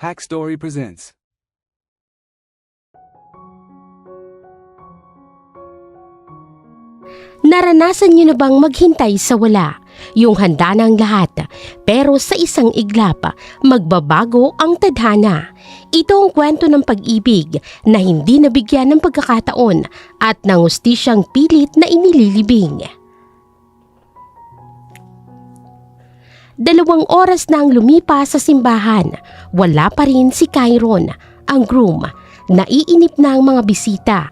Hack Story presents. Naranasan niyo na bang maghintay sa wala? Yung handa ng lahat, pero sa isang iglap, magbabago ang tadhana. Ito ang kwento ng pag-ibig na hindi nabigyan ng pagkakataon at ng hustisyang pilit na inililibing. 2 oras na ang lumipas sa simbahan, wala pa rin si Chiron, ang groom. Naiinip na ang mga bisita.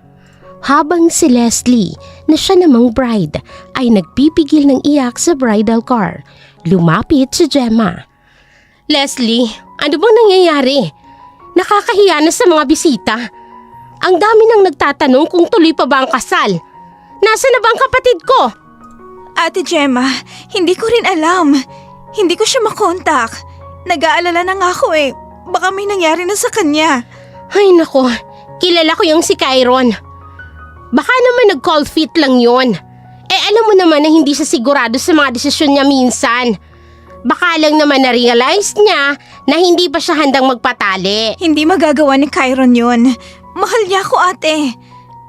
Habang si Leslie, na siya namang bride, ay nagpipigil ng iyak sa bridal car, lumapit si Gemma. "Leslie, ano bang nangyayari? Nakakahiya na sa mga bisita. Ang dami nang nagtatanong kung tuloy pa ba ang kasal. Nasaan na ba ang kapatid ko?" Ate Gemma, hindi ko rin alam. Hindi ko siya makontak. Nag-aalala na nga ako eh. Baka may nangyari na sa kanya. Ay nako, kilala ko yung si Chiron. Baka naman nag-cold feet lang yon. Alam mo naman na hindi siya sigurado sa mga desisyon niya minsan. Baka lang naman na-realize niya na hindi pa siya handang magpatali. Hindi magagawa ni Chiron yun. Mahal niya ako, ate.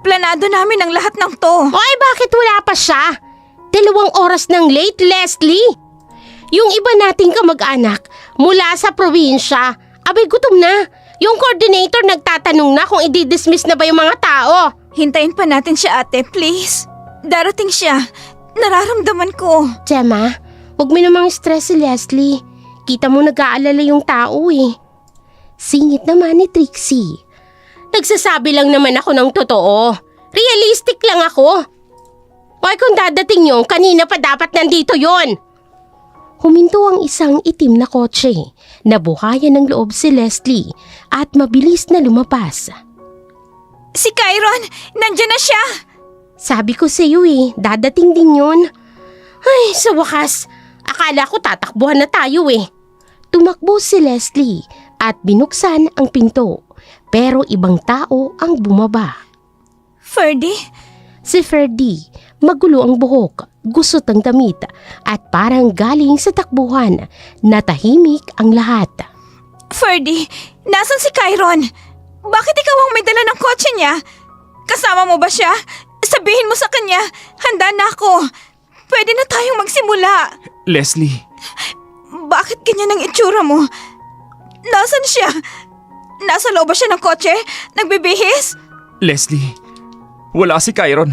Planado namin ang lahat ng to. Oy, bakit wala pa siya? 2 oras nang late, Leslie. Yung iba nating kamag-anak mula sa probinsya, abay gutom na. Yung coordinator nagtatanong na kung i-dismiss na ba yung mga tao. Hintayin pa natin siya, ate, please. Darating siya. Nararamdaman ko. Gemma, huwag mo namang stress si Leslie. Kita mo nag-aalala yung tao eh. Singit naman ni Trixie. Nagsasabi lang naman ako ng totoo. Realistic lang ako. Oy, kung dadating yun, kanina pa dapat nandito yon. Huminto ang isang itim na kotse. Nabuhayan ng loob si Leslie at mabilis na lumapas. Si Chiron, nandyan na siya. Sabi ko sa iyo eh, dadating din yun. Ay, sa wakas, akala ko tatakbuhan na tayo eh. Tumakbo si Leslie at binuksan ang pinto. Pero ibang tao ang bumaba. Ferdy? Si Ferdy, magulo ang buhok, gusot ang damit at parang galing sa takbuhan. Natahimik ang lahat. Ferdy, nasan si Chiron? Bakit ikaw ang may dala ng kotse niya? Kasama mo ba siya? Sabihin mo sa kanya, handa na ako. Pwede na tayong magsimula. Leslie, Bakit ganyan ang itsura mo? Nasaan siya? Nasa loob ba siya ng kotse? Nagbibihis? Leslie, wala si Chiron.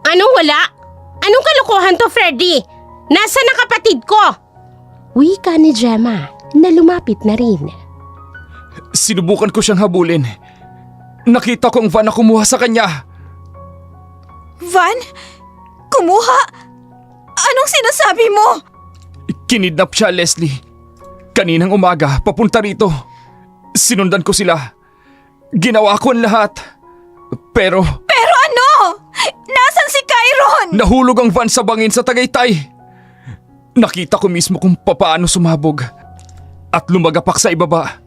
Anong wala? Anong kalokohan to, Ferdy? Nasaan ang kapatid ko? Wika ni Gemma na lumapit na rin. Sinubukan ko siyang habulin. Nakita ko ang van na kumuha sa kanya. Van? Kumuha? Anong sinasabi mo? Kinidnap siya, Leslie. Kaninang umaga, papunta rito. Sinundan ko sila. Ginawa ko ang lahat. Pero Pero ano? Nasaan si Chiron? nahulog ang van sa bangin sa Tagaytay. Nakita ko mismo kung papaano sumabog. At lumagapak sa ibaba.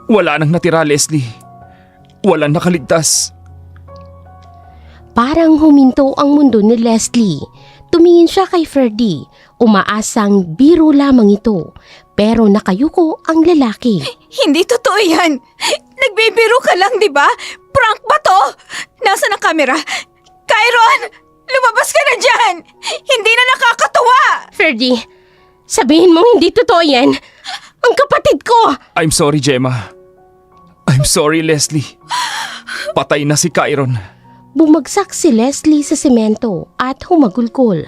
Wala nang natira, Leslie. Walang nakaligtas. Parang huminto ang mundo ni Leslie. Tumingin siya kay Ferdy. Umaasang biro lamang ito. Pero nakayuko ang lalaki. Hindi totoo yan. Nagbibiro ka lang, di ba? Prank ba to? Nasaan ang kamera? Chiron! Lumabas ka na dyan! Hindi na nakakatuwa! Ferdy, sabihin mong hindi totoo yan. Ang kapatid ko! I'm sorry, Gemma. I'm sorry, Leslie. Patay na si Chiron. Bumagsak si Leslie sa semento at humagulkol.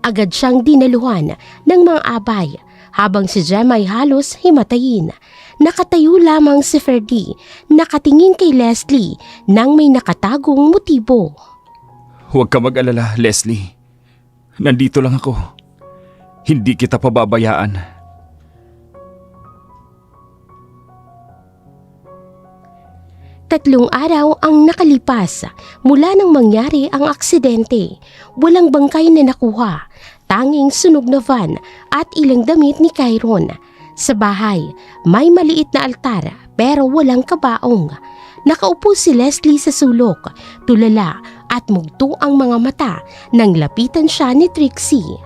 Agad siyang dinaluhan ng mga abay habang si Gemma ay halos himatayin. Nakatayo lamang si Ferdy, nakatingin kay Leslie nang may nakatagong motibo. Huwag ka mag-alala, Leslie. Nandito lang ako. Hindi kita pababayaan. 3 araw ang nakalipas mula nang mangyari ang aksidente. Walang bangkay na nakuha, tanging sunog na van at ilang damit ni Chiron. Sa bahay, may maliit na altar pero walang kabaong. Nakaupo si Leslie sa sulok, tulala at mugto ang mga mata nang lapitan siya ni Trixie.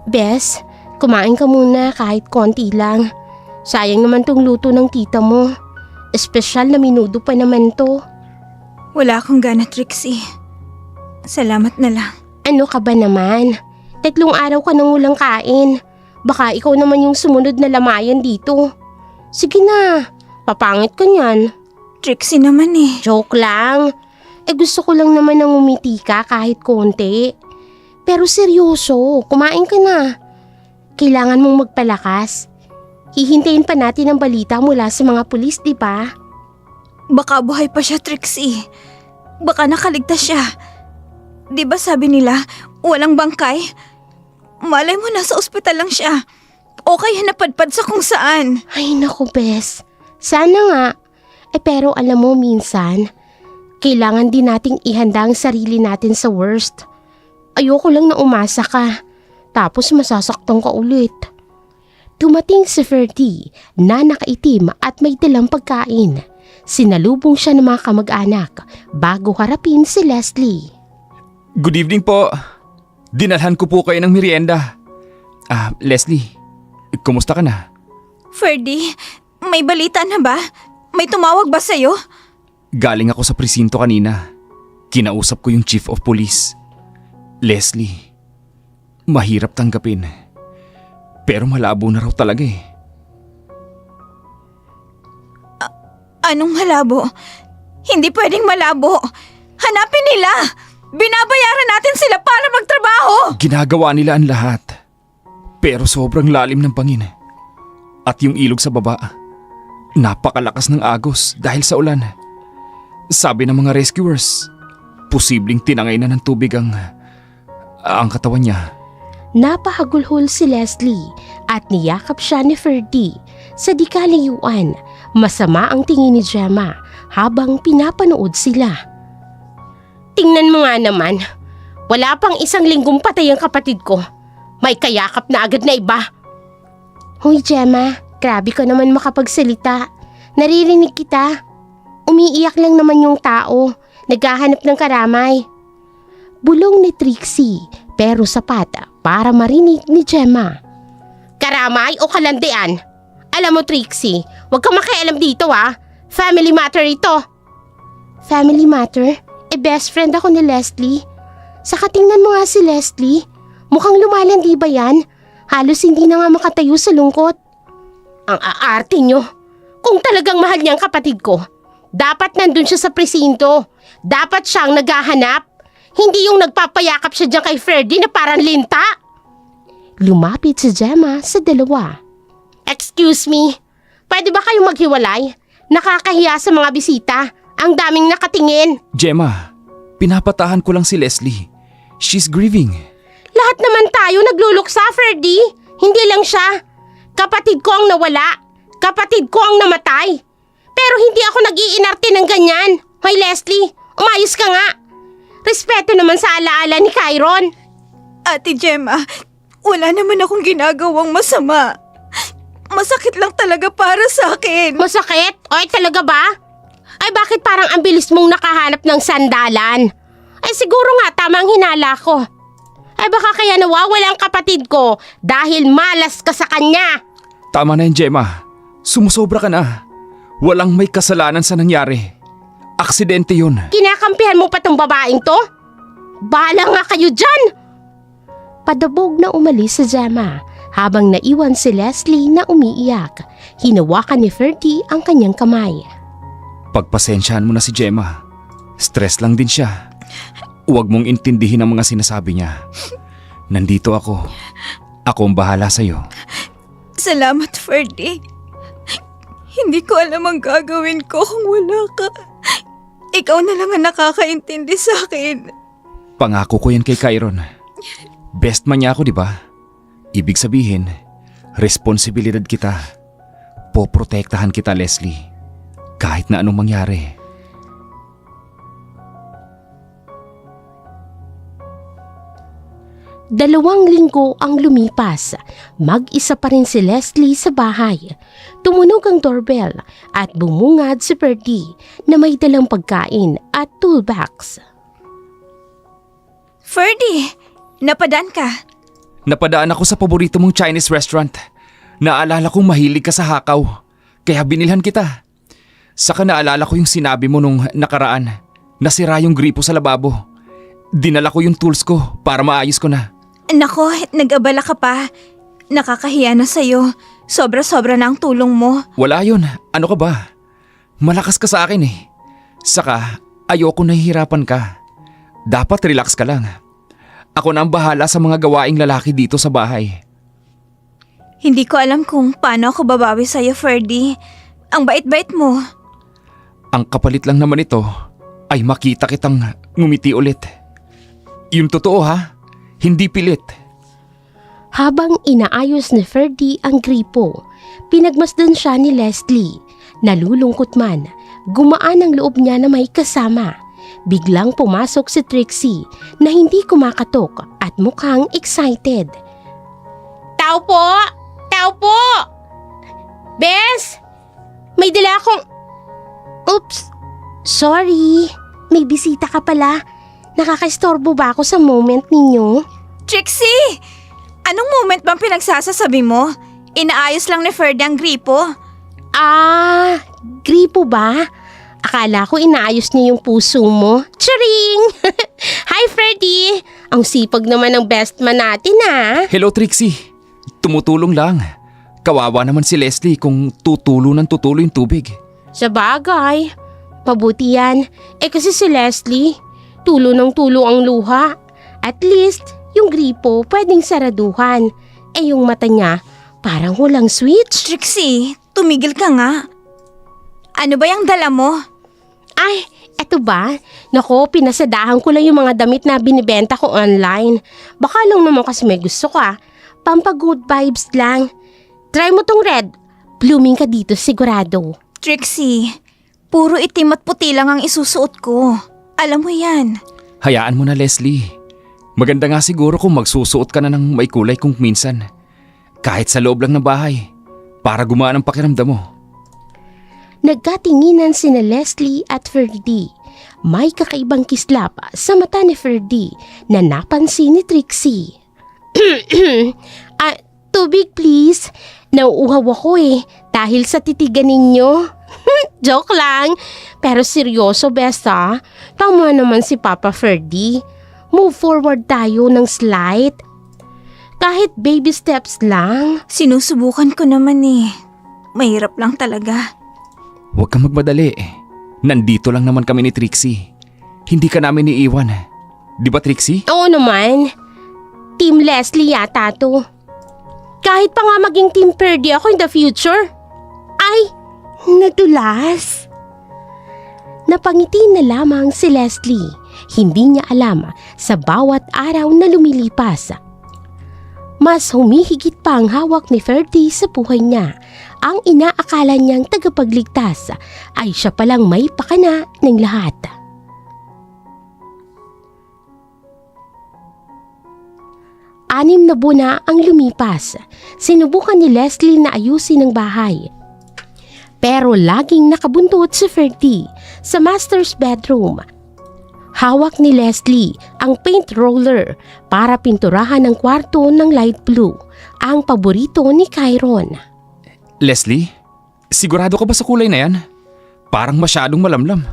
"Bes, kumain ka muna kahit konti lang. Sayang naman tong luto ng tita mo. Espesyal na minudo pa naman to. Wala akong gana, Trixie. Salamat na lang. Ano ka ba naman? 3 araw ka nang walang kain. Baka ikaw naman yung sumunod na lamayan dito. Sige na, papangit ka niyan. Trixie naman eh. Joke lang. Gusto ko lang naman ng umiti ka kahit konti. Pero seryoso, kumain ka na. Kailangan mong magpalakas. Hihintayin pa natin ang balita mula sa mga pulis, di ba? Baka buhay pa siya, Trixie. Baka nakaligtas siya. Di ba sabi nila, walang bangkay? Malay mo nasa ospital lang siya. O kaya napadpad sa kung saan. Ay naku, Bes. Sana nga. Pero alam mo minsan, kailangan din nating ihanda ang sarili natin sa worst. Ayoko lang na umasa ka. Tapos masasaktan ka ulit. Dumating si Ferdy na nakaitim at may dalang pagkain. Sinalubong siya ng mga kamag-anak bago harapin si Leslie. Good evening po. Dinalhan ko po kayo ng merienda. Leslie, kumusta ka na? Ferdy, may balita na ba? May tumawag ba sa'yo? Galing ako sa presinto kanina. Kinausap ko yung chief of police. Leslie, mahirap tanggapin. Pero malabo na raw talaga eh. Anong malabo? Hindi pwedeng malabo. Hanapin nila! Binabayaran natin sila para magtrabaho! Ginagawa nila ang lahat. Pero sobrang lalim ng bangin. At yung ilog sa baba, napakalakas ng agos dahil sa ulan. Sabi ng mga rescuers, posibleng tinangay na ng tubig ang katawan niya. Napahagulhol si Leslie at niyakap siya ni Ferdy. Sa di kalayuan, masama ang tingin ni Gemma habang pinapanood sila. Tingnan mo nga naman, wala pang 1 linggong patay ang kapatid ko. May kayakap na agad na iba. Hoy Gemma, grabe ka naman makapagsalita. Naririnig kita. Umiiyak lang naman yung tao, naghahanap ng karamay. Bulong ni Trixie pero sapat para marinig ni Gemma. Karamay o kalandian? Alam mo Trixie, huwag kang makialam dito Family matter ito. Family matter? Best friend ako ni Leslie. Saka tingnan mo nga si Leslie. Mukhang lumalandi ba yan? Halos hindi na nga makatayo sa lungkot. Ang aarte nyo. Kung talagang mahal niya ang kapatid ko, dapat nandun siya sa presinto. Dapat siyang naghahanap. Hindi yung nagpapayakap siya dyan kay Ferdy na parang linta. Lumapit si Gemma sa dalawa. Excuse me, pwede ba kayong maghiwalay? Nakakahiya sa mga bisita. Ang daming nakatingin. Gemma, pinapatahan ko lang si Leslie. She's grieving. Lahat naman tayo nagluluksa, Ferdy. Hindi lang siya. Kapatid ko ang nawala. Kapatid ko ang namatay. Pero hindi ako nag-iinarte ng ganyan. Hoy Leslie, umayos ka nga. Respeto naman sa alaala ni Kyron. Ate Gemma, wala naman akong ginagawang masama. Masakit lang talaga para sa akin. Masakit? Oy, talaga ba? Ay bakit parang ang bilis mong nakahanap ng sandalan? Ay siguro nga tama ang hinala ko. Ay baka kaya nawawala ang kapatid ko dahil malas ka sa kanya. Tama na yun, Gemma. Sumusobra ka na. Walang may kasalanan sa nangyari. Aksidente yun. Kinakampihan mo pa tong babaeng to? Bahala nga kayo dyan! Padabog na umalis sa Gemma habang naiwan si Leslie na umiiyak. Hinawakan ni Ferdy ang kanyang kamay. Pagpasensyahan mo na si Gemma. Stress lang din siya. Huwag mong intindihin ang mga sinasabi niya. Nandito ako. Ako ang bahala sa'yo. Salamat, Ferdy. Hindi ko alam ang gagawin ko kung wala ka. Ikaw na lang ang nakakaintindi sa akin. Pangako ko yan kay Kyron. Best man niya ako, di ba? Ibig sabihin, responsibilidad kita. Poprotektahan kita, Leslie. Kahit na anong mangyari. Dalawang linggo ang lumipas. Mag-isa pa rin si Leslie sa bahay. Tumunog ang doorbell at bumungad si Ferdy na may dalang pagkain at toolbox. Ferdy, napadaan ka. Napadaan ako sa paborito mong Chinese restaurant. Naalala kong mahilig ka sa hakaw, kaya binilhan kita. Saka naalala ko yung sinabi mo nung nakaraan, nasira yung gripo sa lababo. Dinala ko yung tools ko para maayos ko na. Nako, nag-abala ka pa. Nakakahiya na sa'yo. Sobra-sobra na ang tulong mo. Wala yun, ano ka ba? Malakas ka sa akin eh. Saka ayoko nahihirapan ka. Dapat relax ka lang. Ako na ang bahala sa mga gawaing lalaki dito sa bahay. Hindi ko alam kung paano ako babawi sa'yo, Ferdy. Ang bait-bait mo. Ang kapalit lang naman ito ay makita kitang ngumiti ulit. Yung totoo ha, hindi pilit. Habang inaayos ni Ferdy ang gripo, pinagmasdan siya ni Leslie. Nalulungkot man, gumaan ang loob niya na may kasama. Biglang pumasok si Trixie na hindi kumakatok at mukhang excited. Tao po! Tao po! Bes! May dala akong... Oops! Sorry! May bisita ka pala. Nakakaistorbo ba ako sa moment ninyo? Trixie! Anong moment bang pinagsasasabi mo? Inaayos lang ni Ferdy ang gripo. Ah, gripo ba? Akala ko inaayos niya yung puso mo. Charing! Hi, Ferdy! Ang sipag naman ng best man natin, ah. Hello Trixie, tumutulong lang. Kawawa naman si Leslie kung tutulo ng tutulo yung tubig. Sa bagay, mabuti yan. Kasi si Leslie, tulo ng tulo ang luha. At least, yung gripo pwedeng saraduhan. Yung mata niya, parang walang switch. Trixie, tumigil ka nga. Ano ba yung dala mo? Ay, eto ba? Nako, pinasadahan ko lang yung mga damit na binibenta ko online. Baka lang naman kasi may gusto ka. Pampa-good vibes lang. Try mo tong red. Blooming ka dito sigurado. Trixie, puro itim at puti lang ang isusuot ko. Alam mo yan. Hayaan mo na Leslie. Maganda nga siguro kung magsusuot ka na ng may kulay kung minsan. Kahit sa loob lang ng bahay. Para gumaan ang pakiramdam mo. Nagkatinginan sina Leslie at Ferdy. May kakaibang kislap sa mata ni Ferdy na napansin ni Trixie. Tubig please. Nauuhaw ako dahil sa titigan ninyo. Joke lang. Pero seryoso besta. Tama naman si Papa Ferdy. Move forward tayo ng slight. Kahit baby steps lang. Sinusubukan ko naman Mahirap lang talaga. Huwag kang magmadali. Nandito lang naman kami ni Trixie. Hindi ka namin iiwan. Di ba Trixie? Oo naman. Team Leslie yata to. Kahit pa nga maging Team Ferdy ako in the future. Ay, nadulas. Napangiti na lamang si Leslie. Hindi niya alam sa bawat araw na lumilipas. Mas humihigit pa ang hawak ni Ferdy sa buhay niya. Ang inaakala niyang tagapagligtas ay siya palang may pakana ng lahat. 6 na buwan na ang lumipas. Sinubukan ni Leslie na ayusin ang bahay. Pero laging nakabuntot si Ferdy sa master's bedroom. Hawak ni Leslie ang paint roller para pinturahan ang kwarto ng light blue, ang paborito ni Chiron. Leslie, sigurado ka ba sa kulay na yan? Parang masyadong malamlam.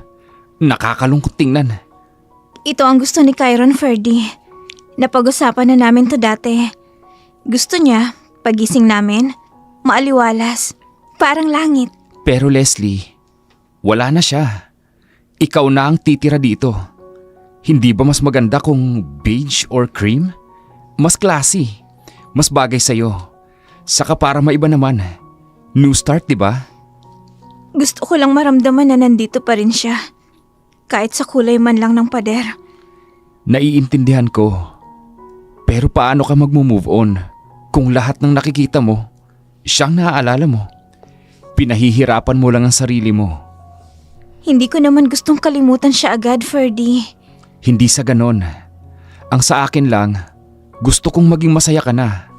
Nakakalungkot tingnan. Ito ang gusto ni Chiron, Ferdy. Napag-usapan na namin to dati. Gusto niya, pagising namin, maaliwalas, parang langit. Pero Leslie, wala na siya. Ikaw na ang titira dito. Hindi ba mas maganda kung beige or cream? Mas classy. Mas bagay sa'yo. Saka para maiba naman. New start, di ba? Gusto ko lang maramdaman na nandito pa rin siya. Kahit sa kulay man lang ng pader. Naiintindihan ko. Pero paano ka magmo-move on kung lahat ng nakikita mo, siyang naaalala mo? Pinahihirapan mo lang ang sarili mo. Hindi ko naman gustong kalimutan siya agad, Ferdy. Hindi sa ganon. Ang sa akin lang, gusto kong maging masaya ka na.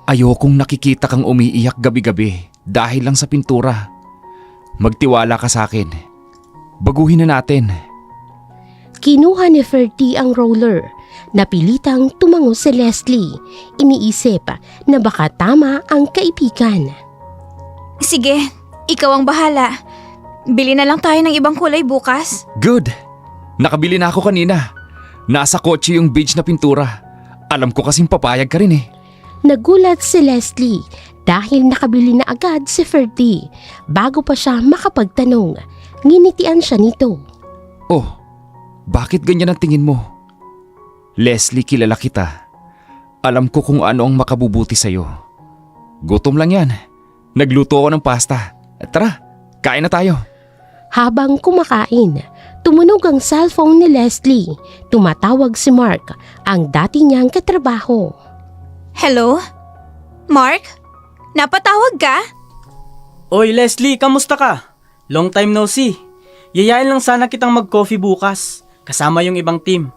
Ayokong nakikita kang umiiyak gabi-gabi dahil lang sa pintura. Magtiwala ka sa akin. Baguhin na natin. Kinuha ni Ferdy ang roller. Napilitang tumango si Leslie. Iniisip na baka tama ang kaibigan. Sige, ikaw ang bahala. Bili na lang tayo ng ibang kulay bukas. Good. Nakabili na ako kanina. Nasa kotse yung beige na pintura. Alam ko kasing papayag ka rin eh. Nagulat si Leslie dahil nakabili na agad si Ferdy. Bago pa siya makapagtanong, nginitian siya nito. Oh, bakit ganyan ang tingin mo? Leslie, kilala kita. Alam ko kung ano ang makabubuti sa'yo. Gutom lang yan. Nagluto ako ng pasta. Tara, kain na tayo. Habang kumakain, tumunog ang cellphone ni Leslie. Tumatawag si Mark, ang dati niyang katrabaho. Hello? Mark? Napatawag ka? Oy Leslie, kamusta ka? Long time no see. Yayain lang sana kitang mag-coffee bukas, kasama yung ibang team.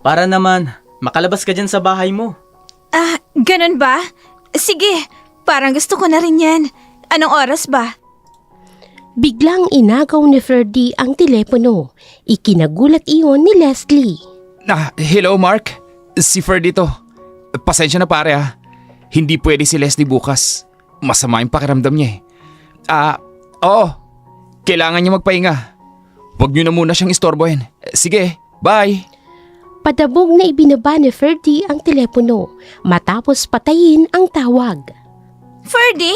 Para naman, makalabas ka dyan sa bahay mo. Ah, ganun ba? Sige, parang gusto ko na rin yan. Anong oras ba? Biglang inagaw ni Ferdy ang telepono. Ikinagulat iyon ni Leslie. Hello Mark. Si Fer dito. Pasensya na pare ah. Hindi pwede si Leslie bukas. Masama yung pakiramdam niya eh. Oo. Kailangan niya magpahinga. Huwag niyo na muna siyang istorbohin. Sige, bye. Padabog na ibinaba ni Ferdy ang telepono matapos patayin ang tawag. Ferdy,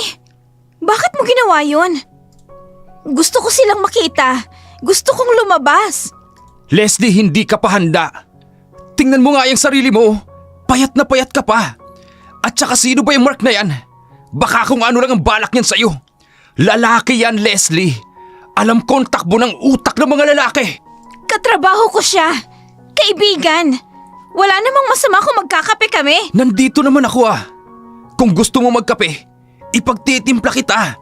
bakit mo ginawa yun? Gusto ko silang makita. Gusto kong lumabas. Leslie, hindi ka pa handa. Tingnan mo nga yung sarili mo. Payat na payat ka pa. At saka sino ba yung Mark na yan? Baka kung ano lang ang balak niyan sa'yo. Lalaki yan, Leslie. Alam ko ang takbo ng utak ng mga lalaki. Katrabaho ko siya. Kaibigan. Wala namang masama kung magkakape kami. Nandito naman ako ah. Kung gusto mo magkape, ipagtitimpla kita.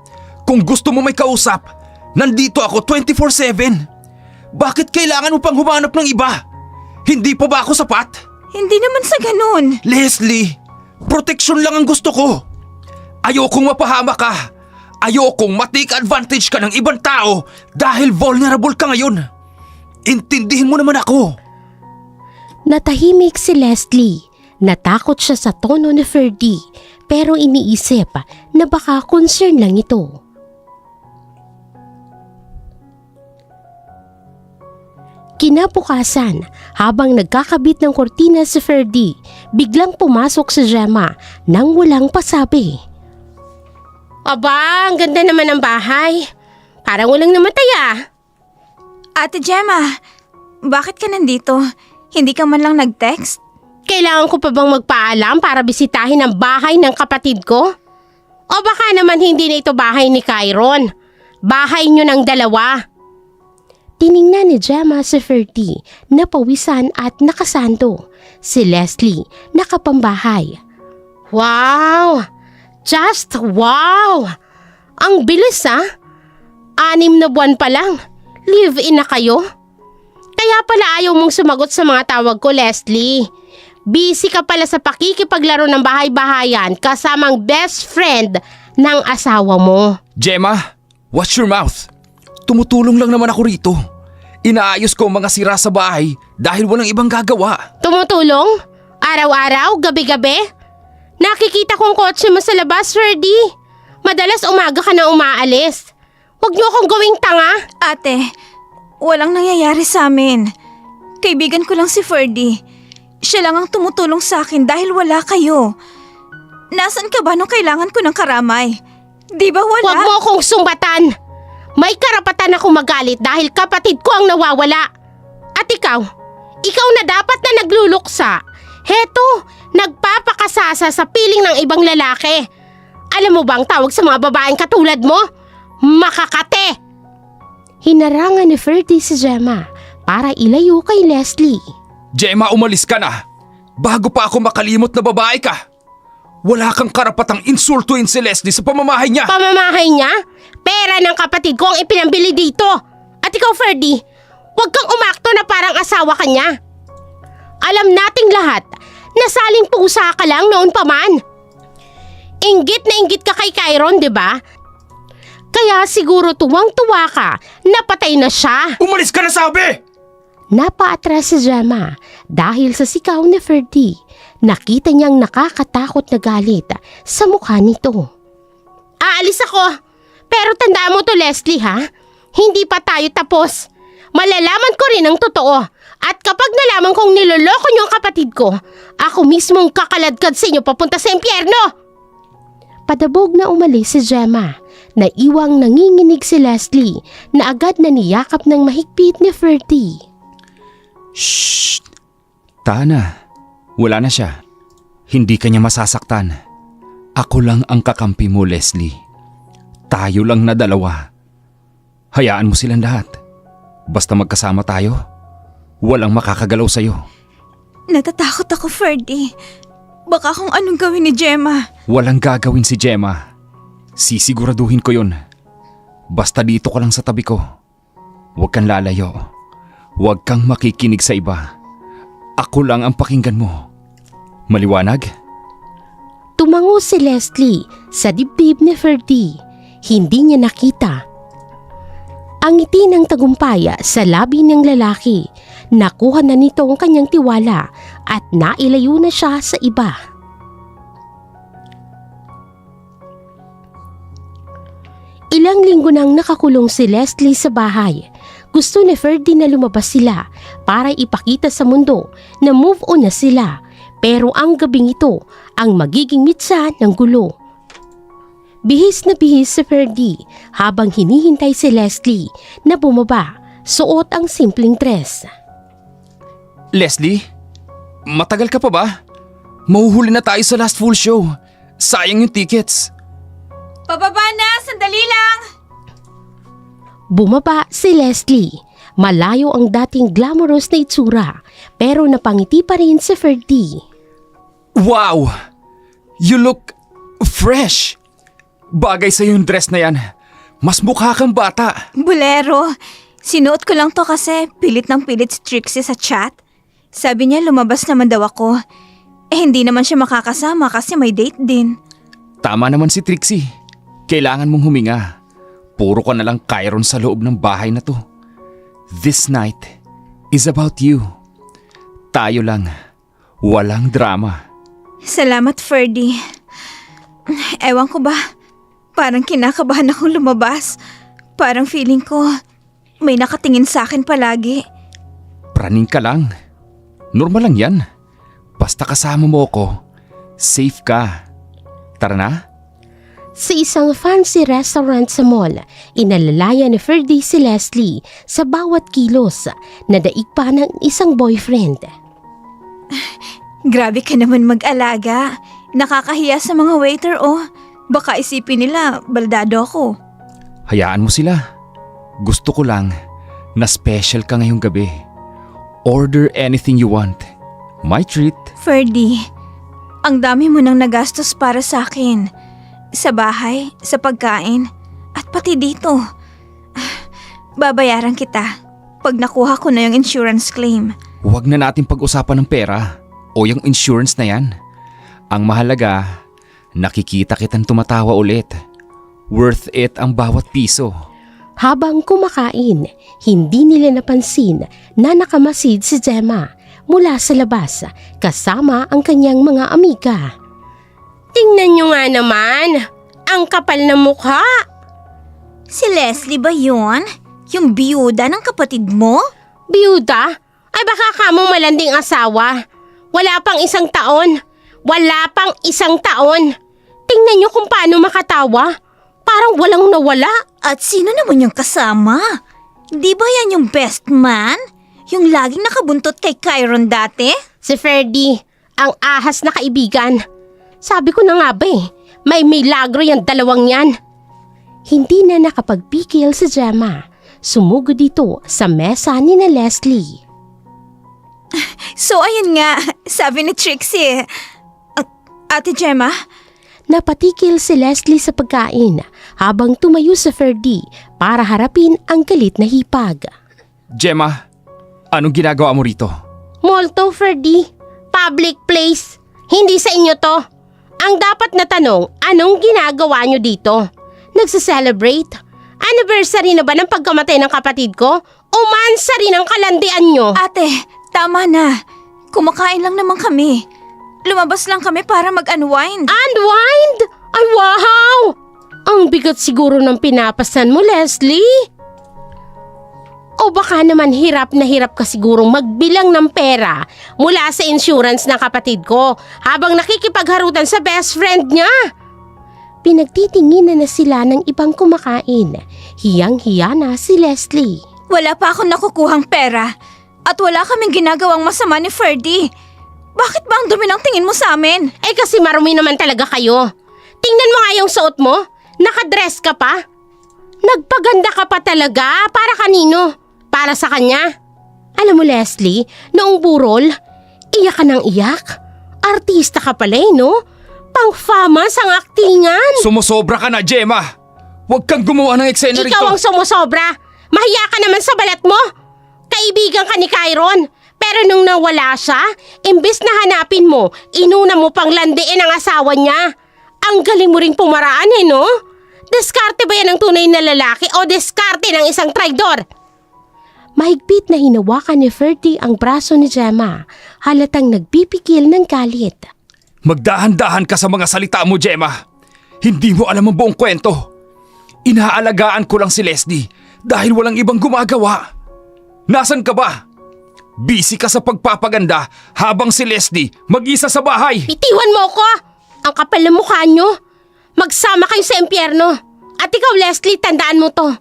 Kung gusto mo may kausap, nandito ako 24/7. Bakit kailangan mo pang humanap ng iba? Hindi pa ba ako sapat? Hindi naman sa ganun. Leslie, proteksyon lang ang gusto ko. Ayokong mapahama ka. Ayokong ma-take advantage ka ng ibang tao dahil vulnerable ka ngayon. Intindihin mo naman ako. Natahimik si Leslie. Natakot siya sa tono ni Ferdy pero iniisip na baka concern lang ito. Kinabukasan, habang nagkakabit ng kortina si Ferdy, biglang pumasok si Gemma nang walang pasabi. Aba, ang ganda naman ng bahay. Parang walang namatay ah. Ate Gemma, bakit ka nandito? Hindi ka man lang nag-text? Kailangan ko pa bang magpaalam para bisitahin ang bahay ng kapatid ko? O baka naman hindi na ito bahay ni Kyron. Bahay niyo ng dalawa. Tiningnan ni Gemma si Ferdy na pawisan at nakasando. Si Leslie nakapambahay. Wow! Just wow! Ang bilis ah! 6 na buwan pa lang. Live-in na kayo? Kaya pala ayaw mong sumagot sa mga tawag ko, Leslie. Busy ka pala sa pakikipaglaro ng bahay-bahayan kasamang best friend ng asawa mo. Gemma, watch your mouth. Tumutulong lang naman ako rito. Inaayos ko ang mga sira sa bahay dahil walang ibang gagawa. Tumutulong? Araw-araw? Gabi-gabi? Nakikita kong kotse mo sa labas, Ferdy. Madalas umaga ka na umaalis. Huwag niyo akong gawing tanga. Ate, walang nangyayari sa amin. Kaibigan ko lang si Ferdy. Siya lang ang tumutulong sa akin dahil wala kayo. Nasaan ka ba nung kailangan ko ng karamay? Di ba wala? Huwag mo akong sumbatan. May karapatan akong magalit dahil kapatid ko ang nawawala. At ikaw na dapat na nagluluksa. Heto, nagpapakasasa sa piling ng ibang lalaki. Alam mo bang tawag sa mga babaeng katulad mo? Makakate! Hinarangan ni Ferdy si Gemma para ilayo kay Leslie. Gemma, umalis ka na. Bago pa ako makalimot na babae ka. Wala kang karapatang insultuin si Leslie sa pamamahay niya. Pamamahay niya? Pera ng kapatid ko ang ipinambili dito. At ikaw, Ferdy, huwag kang umakto na parang asawa ka niya. Alam nating lahat na saling pusa ka lang noon pa man. Inggit na inggit ka kay Kyron, di ba? Kaya siguro tuwang-tuwa ka na patay na siya. Umalis ka na sabi! Napaatras si Gemma dahil sa sigaw ni Ferdy. Nakita niyang nakakatakot na galit sa mukha nito. Aalis ako! Pero tandaan mo to, Leslie, ha? Hindi pa tayo tapos. Malalaman ko rin ang totoo. At kapag nalaman kong niloloko niyo ang kapatid ko, ako mismong kakaladkad sa inyo papunta sa impyerno! Padabog na umalis si Gemma. Naiwang nanginginig si Leslie na agad na niyakap ng mahigpit ni Ferdy. Shh! Tana, wala na siya. Hindi ka niya masasaktan. Ako lang ang kakampi mo, Leslie. Tayo lang na dalawa. Hayaan mo silang lahat. Basta magkasama tayo, walang makakagalaw sa'yo. Natatakot ako, Ferdy. Baka kung anong gawin ni Gemma. Walang gagawin si Gemma. Sisiguraduhin ko yun. Basta dito ka lang sa tabi ko. Huwag kang lalayo. Huwag kang makikinig sa iba. Ako lang ang pakinggan mo. Maliwanag? Tumango si Leslie sa dibdib ni Ferdy. Hindi niya nakita ang ngiti ng tagumpay sa labi ng lalaki. Nakuha na nito ang kanyang tiwala at nailayo na siya sa iba. Ilang linggo nang nakakulong si Leslie sa bahay. Gusto ni Ferdy na lumabas sila para ipakita sa mundo na move on na sila. Pero ang gabing ito ang magiging mitsa ng gulo. Bihis na bihis si Ferdy habang hinihintay si Leslie na bumaba, suot ang simpleng dress. Leslie? Matagal ka pa ba? Mahuhuli na tayo sa last full show. Sayang yung tickets. Pababa na! Sandali lang! Bumaba si Leslie. Malayo ang dating glamorous na itsura pero napangiti pa rin si Ferdy. Wow! You look fresh! Bagay sa'yo yung dress na yan. Mas mukha kang bata. Bolero. Sinuot ko lang to kasi pilit ng pilit si Trixie sa chat. Sabi niya lumabas naman daw ako. Hindi naman siya makakasama kasi may date din. Tama naman si Trixie. Kailangan mong huminga. Puro ka na lang Chiron sa loob ng bahay na to. This night is about you. Tayo lang. Walang drama. Salamat, Ferdy. Ewan ko ba, parang kinakabahan akong lumabas. Parang feeling ko, may nakatingin sa akin palagi. Praning ka lang. Normal lang yan. Basta kasama mo ako, safe ka. Tara na? Sa isang fancy restaurant sa mall, inalalaya ni Ferdy si Leslie sa bawat kilos na daig pa ng isang boyfriend. Grabe ka naman mag-alaga. Nakakahiya sa mga waiter, oh. Baka isipin nila, baldado ako. Hayaan mo sila. Gusto ko lang na special ka ngayong gabi. Order anything you want. My treat. Ferdy, ang dami mo nang nagastos para sa akin. Sa bahay, sa pagkain, at pati dito. Babayaran kita pag nakuha ko na yung insurance claim. Huwag na natin pag-usapan ng pera o yung insurance na yan. Ang mahalaga, nakikita kitang tumatawa ulit. Worth it ang bawat piso. Habang kumakain, hindi nila napansin na nakamasid si Gemma mula sa labas kasama ang kanyang mga amiga. Tingnan nyo nga naman, ang kapal ng mukha. Si Leslie ba yun? Yung biyuda ng kapatid mo? Biyuda? Ay baka kamong malanding asawa. Wala pang isang taon. Tingnan nyo kung paano makatawa. Parang walang nawala. At sino naman yung kasama? Di ba yan yung best man? Yung laging nakabuntot kay Chiron dati? Si Ferdy, ang ahas na kaibigan. Sabi ko na nga ba may milagro yung dalawang yan. Hindi na nakapagpikil si Gemma. Sumugod dito sa mesa ni na Leslie. So ayun nga, sabi ni Trixie. Ate Gemma? Napatikil si Leslie sa pagkain habang tumayo sa Ferdy para harapin ang galit na hipag. Gemma, anong ginagawa mo rito? Molto, Ferdy. Public place. Hindi sa inyo to. Ang dapat na tanong, anong ginagawa nyo dito? Nagsa-celebrate? Anniversary na ba ng pagkamatay ng kapatid ko? O mansa rin ang kalandian nyo? Ate, tama na. Kumakain lang naman kami. Lumabas lang kami para mag-unwind. Unwind? Ay, wow! Ang bigat siguro ng pinapasan mo, Leslie. O baka naman hirap na hirap ka sigurong magbilang ng pera mula sa insurance ng kapatid ko habang nakikipagharutan sa best friend niya. Pinagtitinginan na sila ng ibang kumakain. Hiyang-hiya na si Leslie. Wala pa akong nakukuhang pera. At wala kaming ginagawang masama ni Ferdy. Bakit ba ang dumi ng tingin mo sa amin? Eh kasi marumi naman talaga kayo. Tingnan mo nga yung suot mo. Nakadress ka pa. Nagpaganda ka pa talaga. Para kanino? Para sa kanya? Alam mo Leslie, noong burol, iyak ka ng iyak. Artista ka pala no? Pang-famous ang aktingan. Sumusobra ka na, Gemma! Huwag kang gumawa ng eksena rito! Ikaw ang sumusobra. Mahiya ka naman sa balat mo. Kaibigan ka ni Kyron. Pero nung nawala siya, imbes na hanapin mo, inuna mo pang landiin ang asawa niya. Ang galing mo ring pumaraan no? Diskarte ba yan ng tunay na lalaki o diskarte ng isang traidor? Mahigpit na hinawakan ni Ferdy ang braso ni Gemma, halatang nagpipikil ng galit. Magdahan-dahan ka sa mga salita mo, Gemma. Hindi mo alam ang buong kwento. Inaalagaan ko lang si Leslie dahil walang ibang gumagawa. Nasaan ka ba? Busy ka sa pagpapaganda habang si Leslie mag-isa sa bahay. Bitiwan mo ko! Ang kapal ng mukha nyo! Magsama kayo sa impyerno! At ikaw Leslie, tandaan mo to.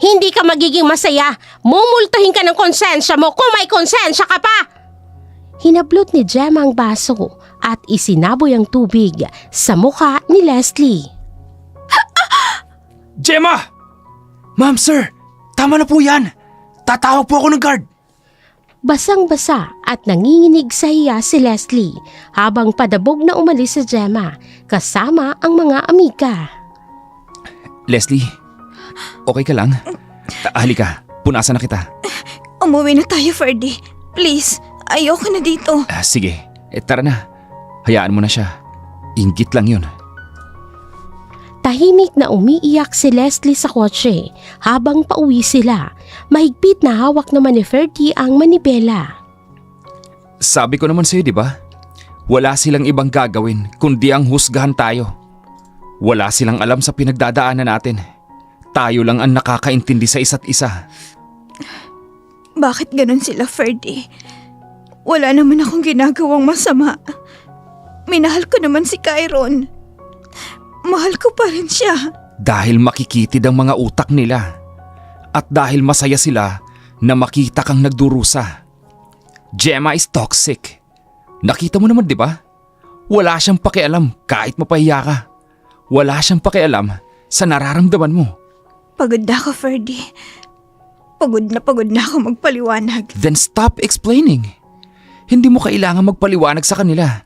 Hindi ka magiging masaya. Mumultuhin ka ng konsensya mo kung may konsensya ka pa! Hinablot ni Gemma ang baso at isinaboy ang tubig sa mukha ni Leslie. Gemma! Ma'am, sir! Tama na po yan! Tatawag po ako ng guard! Basang-basa at nanginginig sa hiya si Leslie habang padabog na umalis si Gemma kasama ang mga amiga. Leslie, okay ka lang? Halika, punasan na kita. Umuwi na tayo, Ferdy. Please, ayoko na dito. Sige, tara na. Hayaan mo na siya. Inggit lang yun. Tahimik na umiiyak si Leslie sa kotse habang pauwi sila. Mahigpit na hawak naman ni Ferdy ang manibela. Sabi ko naman sa'yo, di ba? Wala silang ibang gagawin kundi ang husgahan tayo. Wala silang alam sa pinagdadaanan natin. Tayo lang ang nakakaintindi sa isa't isa. Bakit ganun sila, Ferdy? Wala naman akong ginagawang masama. Minahal ko naman si Kyron. Mahal ko pa rin siya. Dahil makikitid ang mga utak nila. At dahil masaya sila na makita kang nagdurusa. Gemma is toxic. Nakita mo naman, di ba? Wala siyang pakialam kahit mapahiya ka. Wala siyang pakialam sa nararamdaman mo. Pagod na ako, Ferdy. Pagod na ako magpaliwanag. Then stop explaining. Hindi mo kailangan magpaliwanag sa kanila.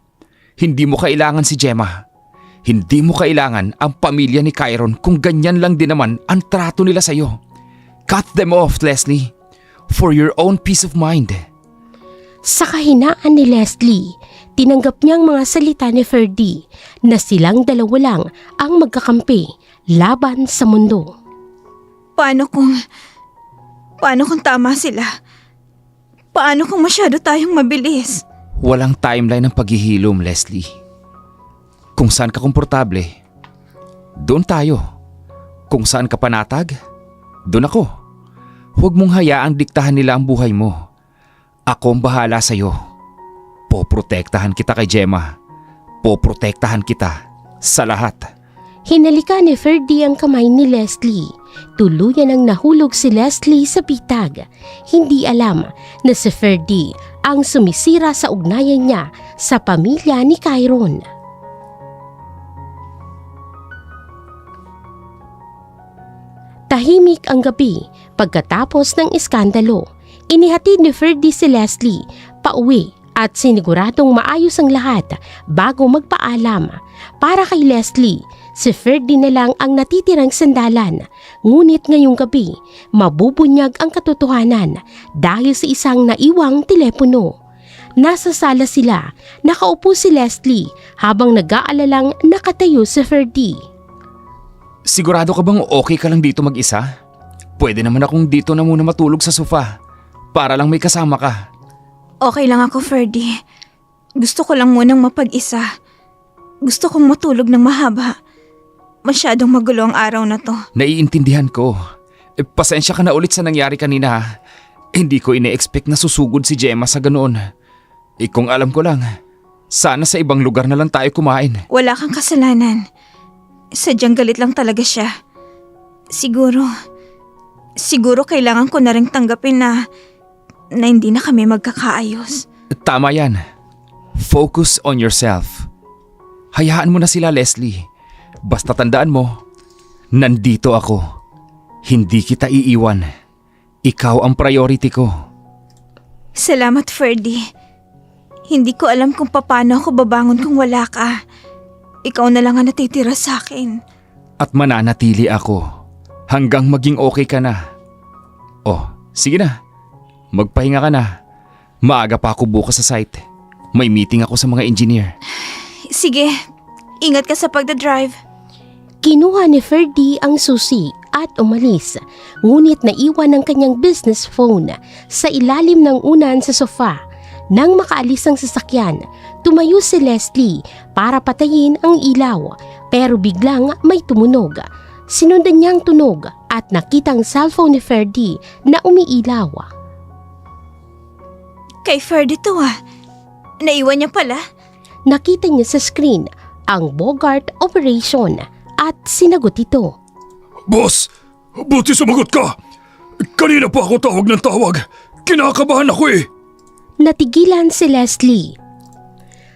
Hindi mo kailangan si Gemma. Hindi mo kailangan ang pamilya ni Kyron kung ganyan lang din naman ang trato nila sa'yo. Cut them off, Leslie. For your own peace of mind. Sa kahinaan ni Leslie, tinanggap niyang mga salita ni Ferdy na silang dalawa lang ang magkakampi laban sa mundo. Paano kung tama sila? Paano kung masyado tayong mabilis? Walang timeline ng paghihilom, Leslie. Kung saan ka komportable, doon tayo. Kung saan ka panatag, doon ako. Huwag mong hayaang diktahan nila ang buhay mo. Ako ang bahala sa'yo. Poprotektahan kita kay Gemma. Poprotektahan kita sa lahat. Hinalika ni Ferdy ang kamay ni Leslie. Tuluyan ang nahulog si Leslie sa bitag. Hindi alam na si Ferdy ang sumisira sa ugnayan niya sa pamilya ni Kyron. Tahimik ang gabi pagkatapos ng iskandalo. Inihatid ni Ferdy si Leslie pauwi at siniguradong maayos ang lahat bago magpaalam. Para kay Leslie, si Ferdy na lang ang natitirang sandalan. Ngunit ngayong gabi, mabubunyag ang katotohanan dahil sa isang naiwang telepono. Nasa sala sila, nakaupo si Leslie habang nag-aalalang nakatayo si Ferdy. Sigurado ka bang okay ka lang dito mag-isa? Pwede naman akong dito na muna matulog sa sofa para lang may kasama ka. Okay lang ako, Ferdy. Gusto ko lang munang mapag-isa. Gusto kong matulog ng mahaba. Masyadong magulo ang araw na to. Naiintindihan ko. Pasensya ka na ulit sa nangyari kanina. Hindi ko ine-expect na susugod si Gemma sa ganoon. Kung alam ko lang, sana sa ibang lugar na lang tayo kumain. Wala kang kasalanan. Sadyang galit lang talaga siya. Siguro kailangan ko na rin tanggapin na hindi na kami magkakaayos. Tama yan. Focus on yourself. Hayaan mo na sila, Leslie. Basta tandaan mo, nandito ako. Hindi kita iiwan. Ikaw ang priority ko. Salamat, Ferdy. Hindi ko alam kung paano ako babangon kung wala ka. Ikaw na lang ang natitira sa akin. At mananatili ako hanggang maging okay ka na. Oh, sige na. Magpahinga ka na. Maaga pa ako bukas sa site. May meeting ako sa mga engineer. Sige, ingat ka sa pagdadrive. Kinuha ni Ferdy ang susi at umalis, ngunit naiwan ang kanyang business phone sa ilalim ng unan sa sofa. Nang makaalis ang sasakyan, tumayo si Leslie para patayin ang ilaw, pero biglang may tumunog. Sinundan niya ang tunog at nakita ang cellphone ni Ferdy na umiilaw. Kay Ferdy to ah. Naiwan niya pala. Nakita niya sa screen ang Bogart operation at sinagot ito. Boss, buti sumagot ka. Kanina pa ako tawag ng tawag. Kinakabahan ako eh. Natigilan si Leslie.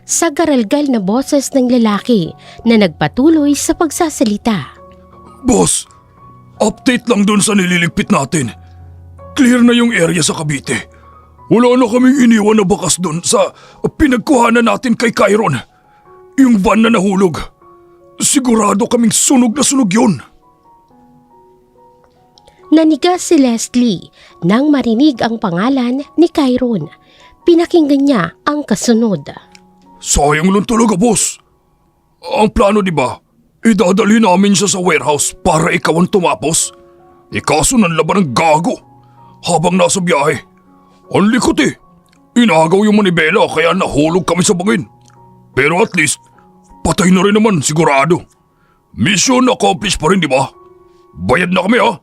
Sa garalgal na boses ng lalaki na nagpatuloy sa pagsasalita. Boss, update lang dun sa nililigpit natin. Clear na yung area sa Cavite. Wala na kaming iniwan na bakas dun sa pinagkuhanan natin kay Kyron. Yung van na nahulog. Sigurado kaming sunog na sunog yun. Nanigas si Leslie nang marinig ang pangalan ni Kyron. Pinakinggan niya ang kasunod. Sayang lang talaga, boss. Ang plano, di ba? Idadali namin siya sa warehouse para ikaw ang tumapos. Ikaso nanlaban ng gago. Habang nasa biyahe. Ang likot eh. Inagaw yung manibela kaya nahulog kami sa bangin. Pero at least, patay na rin naman sigurado. Mission accomplished pa rin, di ba? Bayad na kami, ha?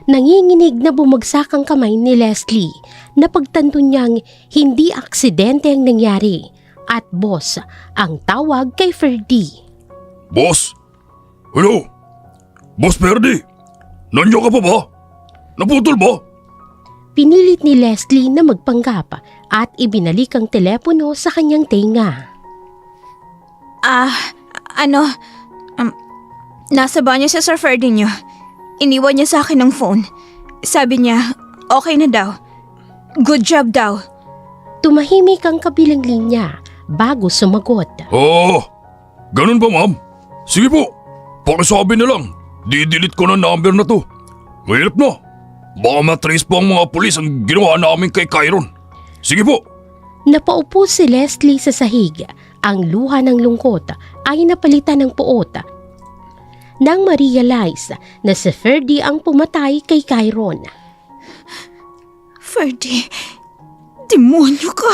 Nanginginig na bumagsak ang kamay ni Leslie na pagtanto niyang hindi aksidente ang nangyari at boss ang tawag kay Ferdy. Boss? Hello? Boss Ferdy? Nandiyan ka pa ba? Naputol ba? Pinilit ni Leslie na magpanggap at ibinalik ang telepono sa kanyang tenga. Nasa banyo si Sir Ferdy niyo. Iniwan niya sa akin ng phone. Sabi niya, okay na daw. Good job daw. Tumahimik ang kabilang linya bago sumagot. Ganun ba, ma'am? Sige po, pakisabi na lang. Didelete ko na number na to. Mahirap na. Baka matrace pa ang mga pulis ang ginawa namin kay Kyron. Sige po. Napaupo si Leslie sa sahig. Ang luha ng lungkot ay napalitan ng puot. Nang ma-realize na si Ferdy ang pumatay kay Kyron. Ferdy, demonyo ka.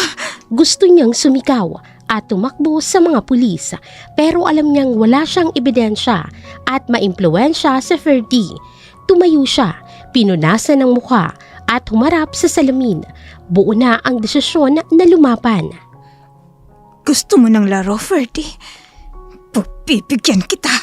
Gusto niyang sumigaw at tumakbo sa mga pulis pero alam niyang wala siyang ebidensya at maimpluwensya si Ferdy. Tumayo siya, pinunasan ng mukha at humarap sa salamin. Buo na ang desisyon na lumaban. Gusto mo ng laro, Ferdy? Pipigyan kita.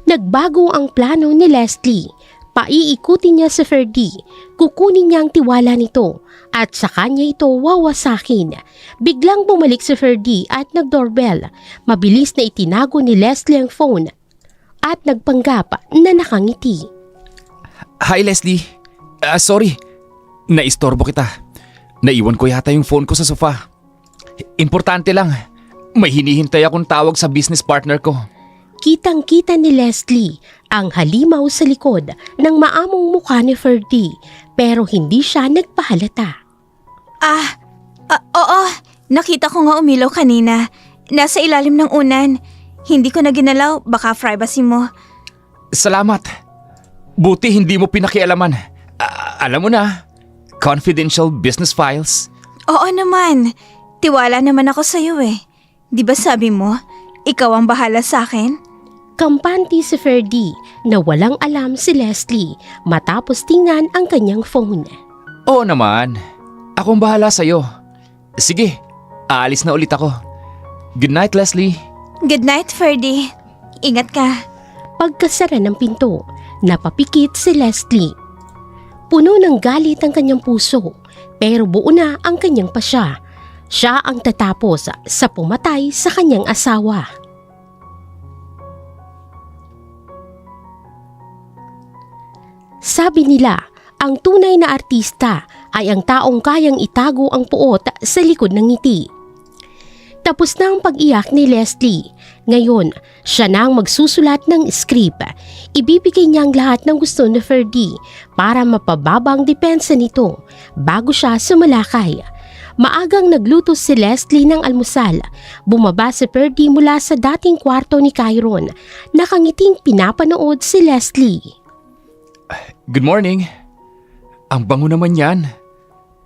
Nagbago ang plano ni Leslie. Paiikutin niya si Ferdy, kukunin niya ang tiwala nito at sa kanya ito wawasakin. Biglang bumalik si Ferdy at nag-doorbell. Mabilis na itinago ni Leslie ang phone at nagpanggap na nakangiti. Hi Leslie. Sorry. Naistorbo kita. Naiwan ko yata yung phone ko sa sofa. Importante lang. May hinihintay akong tawag sa business partner ko. Kitang-kita ni Leslie ang halimaw sa likod ng maamong mukha ni Ferdy pero hindi siya nagpahalata. Oo. Nakita ko nga umilaw kanina. Nasa ilalim ng unan. Hindi ko na ginalaw, baka privacy mo. Salamat. Buti hindi mo pinakialaman. Alam mo na, confidential business files. Oo naman. Tiwala naman ako sa'yo eh. Di ba sabi mo, ikaw ang bahala sa akin? Kampante si Ferdy na walang alam si Leslie matapos tingnan ang kanyang phone. Oo naman. Akong bahala sa'yo. Sige, aalis na ulit ako. Good night, Leslie. Good night, Ferdy. Ingat ka. Pagkasara ng pinto, napapikit si Leslie. Puno ng galit ang kanyang puso, pero buo na ang kanyang pasya. Siya ang tatapos sa pumatay sa kanyang asawa. Sabi nila, ang tunay na artista ay ang taong kayang itago ang puot sa likod ng ngiti. Tapos na ang pag-iyak ni Leslie. Ngayon, siya na ang magsusulat ng script. Ibibigay niya ang lahat ng gusto ni Ferdy para mapababa ang depensa nito bago siya sumalakay. Maagang nagluto si Leslie ng almusal. Bumaba si Ferdy mula sa dating kwarto ni Chiron. Nakangiting pinapanood si Leslie. Good morning. Ang bango naman yan.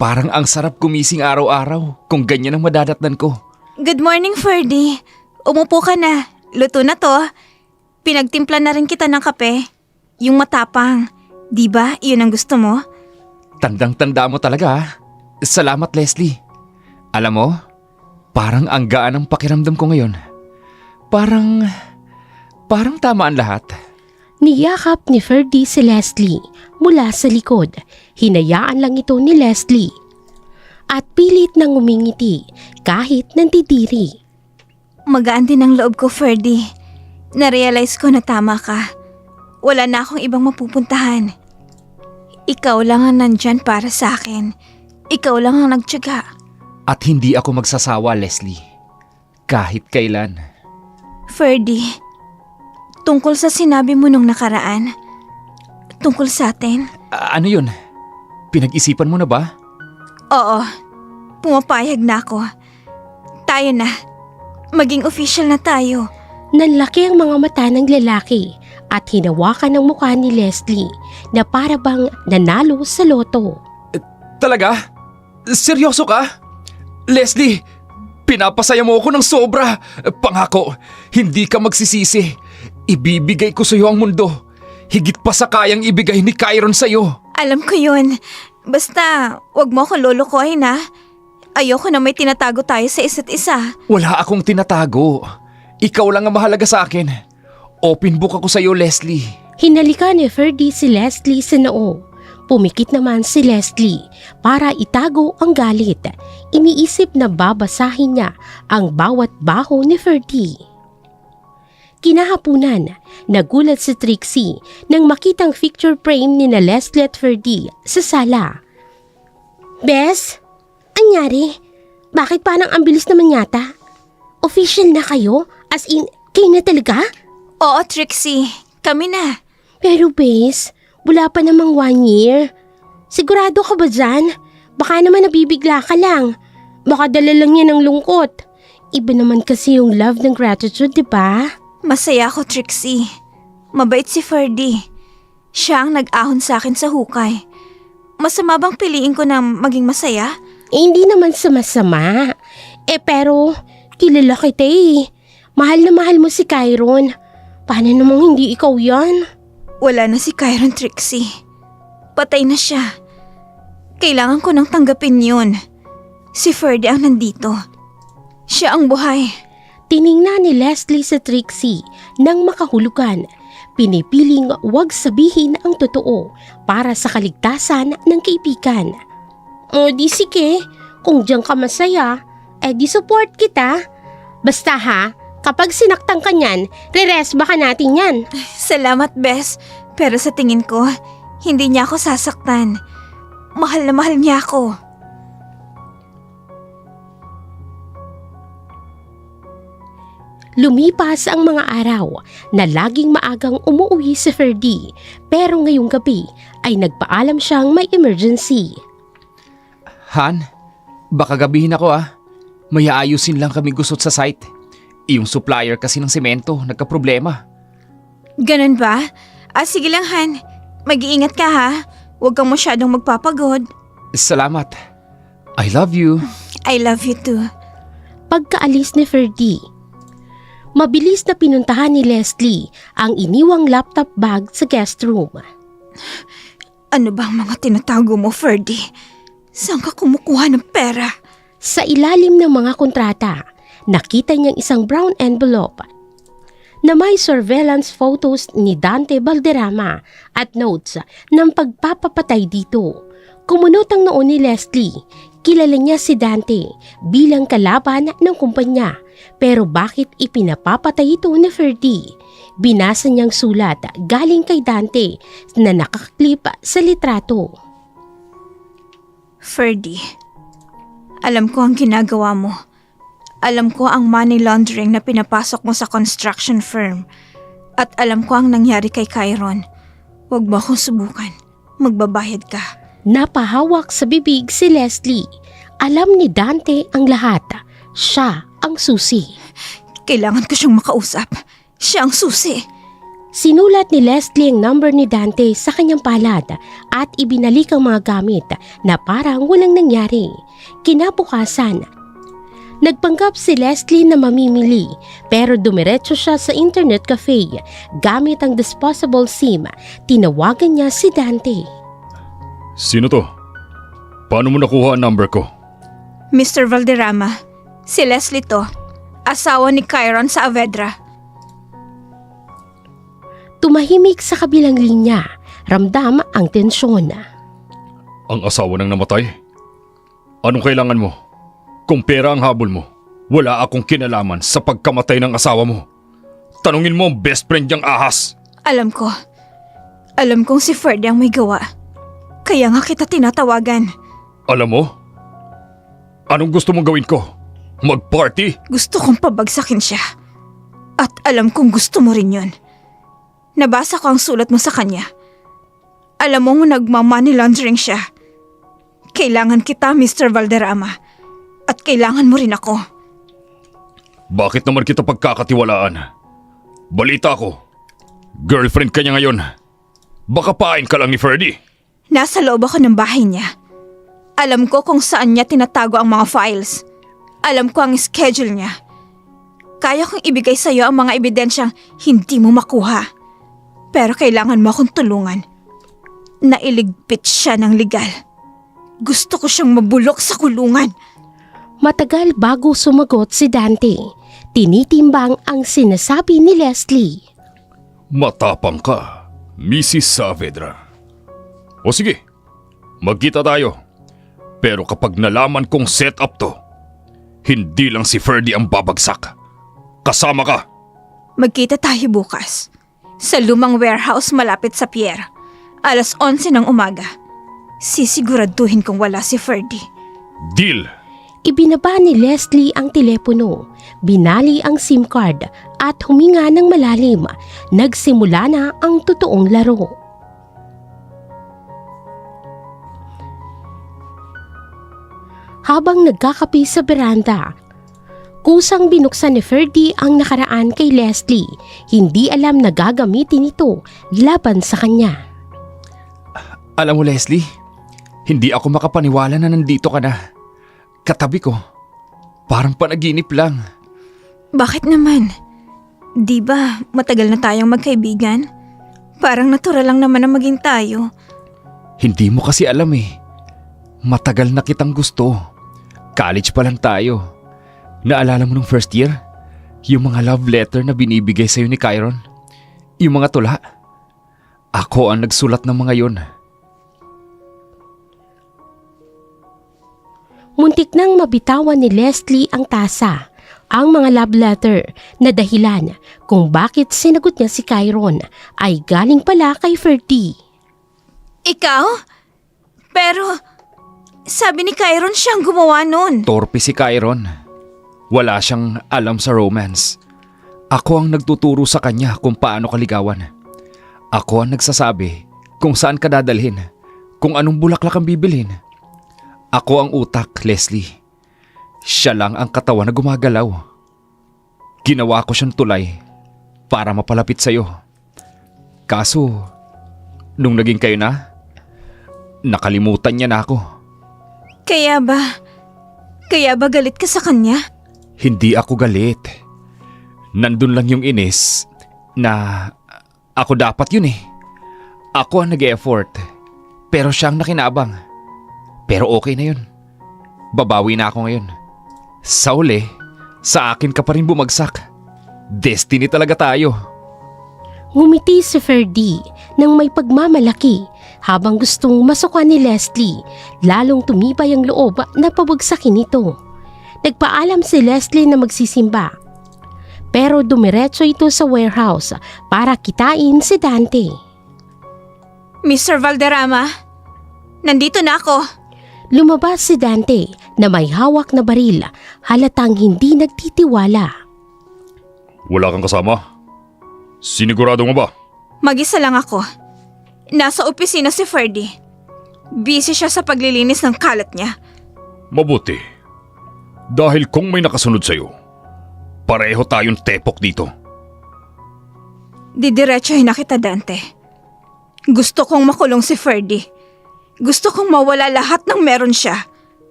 Parang ang sarap gumising araw-araw kung ganyan ang madadatnan ko. Good morning, Ferdy. Umupo ka na. Luto na to. Pinagtimpla na rin kita ng kape. Yung matapang. Di ba, yun ang gusto mo? Tandang-tanda mo talaga ah. Salamat, Leslie. Alam mo, parang ang gaan ang pakiramdam ko ngayon. Parang tama ang lahat. Niyakap ni Ferdy si Leslie mula sa likod. Hinayaan lang ito ni Leslie. At pilit nang umingiti kahit nandidiri. Magaan din ang loob ko, Ferdy. Narealize ko na tama ka. Wala na akong ibang mapupuntahan. Ikaw lang ang nandyan para sa akin. Ikaw lang ang nagtiyaga. At hindi ako magsasawa, Leslie. Kahit kailan. Ferdy, tungkol sa sinabi mo nung nakaraan, tungkol sa atin, Ano yun? Pinag-isipan mo na ba? oo, pumapayag na ako. Tayo na. Maging official na tayo. Nanlaki ang mga mata ng lalaki at hinawakan ang mukha ni Leslie na para bang nanalo sa loto. Talaga? Seryoso ka? Leslie, pinapasaya mo ako ng sobra. Pangako, hindi ka magsisisi. Ibibigay ko sa iyo ang mundo. Higit pa sa kayang ibigay ni Chiron sa iyo. Alam ko yun. Basta, wag mo ako lulukohin ha. Ayoko na may tinatago tayo sa isa't isa. Wala akong tinatago. Ikaw lang ang mahalaga sa akin. Open book ako sa iyo, Leslie. Hinalika ni Ferdy si Leslie sa noo. Pumikit naman si Leslie para itago ang galit. Iniisip na babasahin niya ang bawat baho ni Ferdy. Kinahapunan, nagulat si Trixie nang makitang picture frame ni na Leslie at Ferdy sa sala. Bes, anyari? Bakit parang ang bilis naman yata? Official na kayo? As in, kayo na talaga? Oo, Trixie. Kami na. Pero Bes, wala pa namang 1 year. Sigurado ka ba dyan? Baka naman nabibigla ka lang. Baka dala lang yan ng lungkot. Iba naman kasi yung love ng gratitude, di ba? Masaya ako, Trixie. Mabait si Ferdy. Siya ang nag-ahon sa akin sa hukay. Masama bang piliin ko na maging masaya? Hindi naman sama-sama. Pero, kilala kita eh. Mahal na mahal mo si Chiron. Paano namang hindi ikaw yan? Wala na si Chiron, Trixie. Patay na siya. Kailangan ko nang tanggapin yun. Si Ferdy ang nandito. Siya ang buhay. Tiningnan ni Leslie sa Trixie nang makahulugan. Pinipiling wag sabihin ang totoo para sa kaligtasan ng kaibigan. O di sige, kung diyan ka masaya, di support kita. Basta ha, kapag sinaktan ka niyan, re-resba ka natin yan. Salamat, Bes. Pero sa tingin ko, hindi niya ako sasaktan. Mahal na mahal niya ako. Lumipas ang mga araw na laging maagang umuwi si Ferdy, pero ngayong gabi ay nagpaalam siyang may emergency. Han, baka gabihin ako ah. May aayusin lang kami gusot sa site. Yung supplier kasi ng semento nagka-problema. Ganun ba? Sige lang, Han. Mag-iingat ka ha. Huwag kang masyadong magpapagod. Salamat. I love you. I love you too. Pagkaalis ni Ferdy, mabilis na pinuntahan ni Leslie ang iniwang laptop bag sa guest room. Ano bang mga tinatago mo, Ferdy? Saan ka kumukuha ng pera? Sa ilalim ng mga kontrata, nakita niyang isang brown envelope na may surveillance photos ni Dante Valderrama at notes ng pagpapapatay dito. Kumunot ang noon ni Leslie. Kilala niya si Dante bilang kalaban ng kumpanya, pero bakit ipinapapatay ito ni Ferdy? Binasa niyang sulat galing kay Dante na nakaklip sa litrato. Ferdy, alam ko ang ginagawa mo. Alam ko ang money laundering na pinapasok mo sa construction firm. At alam ko ang nangyari kay Chiron. Huwag mo akong subukan. Magbabayad ka. Napahawak sa bibig si Leslie. Alam ni Dante ang lahat. Siya ang susi. Kailangan ko siyang makausap. Siya ang susi. Sinulat ni Leslie ang number ni Dante sa kanyang palad at ibinalik ang mga gamit na parang walang nangyari. Kinabukasan, nagpanggap si Leslie na mamimili pero dumiretso siya sa internet cafe. Gamit ang disposable SIM, tinawagan niya si Dante. Sino to? Paano mo nakuha ang number ko? Mr. Valderrama, si Leslie to. Asawa ni Chiron sa Avedra. Tumahimik sa kabilang linya, ramdam ang tensyon. Ang asawa ng namatay? Anong kailangan mo? Kung pera ang habol mo, wala akong kinalaman sa pagkamatay ng asawa mo. Tanungin mo ang best friend niyang ahas. Alam ko. Alam kong si Ferdy ang may gawa. Kaya nga kita tinatawagan. Alam mo? Anong gusto mong gawin ko? Mag-party? Gusto kong pabagsakin siya. At alam kong gusto mo rin yun. Nabasa ko ang sulat mo sa kanya. Alam mo nagma-money laundering siya. Kailangan kita, Mr. Valderrama. At kailangan mo rin ako. Bakit naman kita pagkakatiwalaan? Balita ko, girlfriend ka niya ngayon. Baka pain ka lang ni Ferdy. Nasa loob ako ng bahay niya. Alam ko kung saan niya tinatago ang mga files. Alam ko ang schedule niya. Kaya kong ibigay sa iyo ang mga ebidensyang hindi mo makuha. Pero kailangan mo akong tulungan. Nailigpit siya ng legal. Gusto ko siyang mabulok sa kulungan. Matagal bago sumagot si Dante. Tinitimbang ang sinasabi ni Leslie. Matapang ka, Mrs. Saavedra. O sige, magkita tayo. Pero kapag nalaman kong set up to, hindi lang si Ferdy ang babagsak. Kasama ka. Magkita tayo bukas. Sa lumang warehouse malapit sa pier. 11:00 ng umaga. Sisiguraduhin kong wala si Ferdy. Deal! Ibinaba ni Leslie ang telepono, binali ang SIM card at huminga ng malalim. Nagsimula na ang totoong laro. Habang nagkakape sa beranda, kusang binuksan ni Ferdy ang nakaraan kay Leslie. Hindi alam na gagamitin ito laban sa kanya. Alam mo Leslie, hindi ako makapaniwala na nandito ka na. Katabi ko, parang panaginip lang. Bakit naman? Di ba matagal na tayong magkaibigan? Parang natural lang naman na maging tayo. Hindi mo kasi alam eh. Matagal na kitang gusto. College pa lang tayo. Naalala mo nung first year? Yung mga love letter na binibigay sa'yo ni Chiron? Yung mga tula? Ako ang nagsulat ng mga yon. Muntik nang mabitawan ni Leslie ang tasa, ang mga love letter na dahilan kung bakit sinagot niya si Chiron ay galing pala kay Ferdy. Ikaw? Pero sabi ni Chiron siyang gumawa nun. Torpe si Chiron. Wala siyang alam sa romance. Ako ang nagtuturo sa kanya kung paano kaligawan. Ako ang nagsasabi kung saan ka dadalhin, kung anong bulaklak ang bibilhin. Ako ang utak, Leslie. Siya lang ang katawan na gumagalaw. Ginawa ko siyang tulay para mapalapit sa'yo. Kaso, nung naging kayo na, nakalimutan niya na ako. Kaya ba galit ka sa kanya? Hindi ako galit. Nandun lang yung inis na ako dapat yun eh. Ako ang nag-e-effort. Pero siya ang nakinabang. Pero okay na yun. Babawi na ako ngayon. Sa uli, sa akin ka pa rin bumagsak. Destiny talaga tayo. Ngumiti si Ferdy nang may pagmamalaki habang gustong masukan ni Leslie, lalong tumibay ang loob na pabagsakin ito. Nagpaalam si Leslie na magsisimba. Pero dumiretso ito sa warehouse para kitain si Dante. Mr. Valderrama, nandito na ako. Lumabas si Dante na may hawak na baril, halatang hindi nagtitiwala. Wala kang kasama? Sinigurado mo ba? Mag-isa lang ako. Nasa opisina si Ferdy. Busy siya sa paglilinis ng kalat niya. Mabuti. Dahil kung may nakasunod sa'yo, pareho tayong tepok dito. Didiretsohin na kita, Dante. Gusto kong makulong si Ferdy. Gusto kong mawala lahat ng meron siya.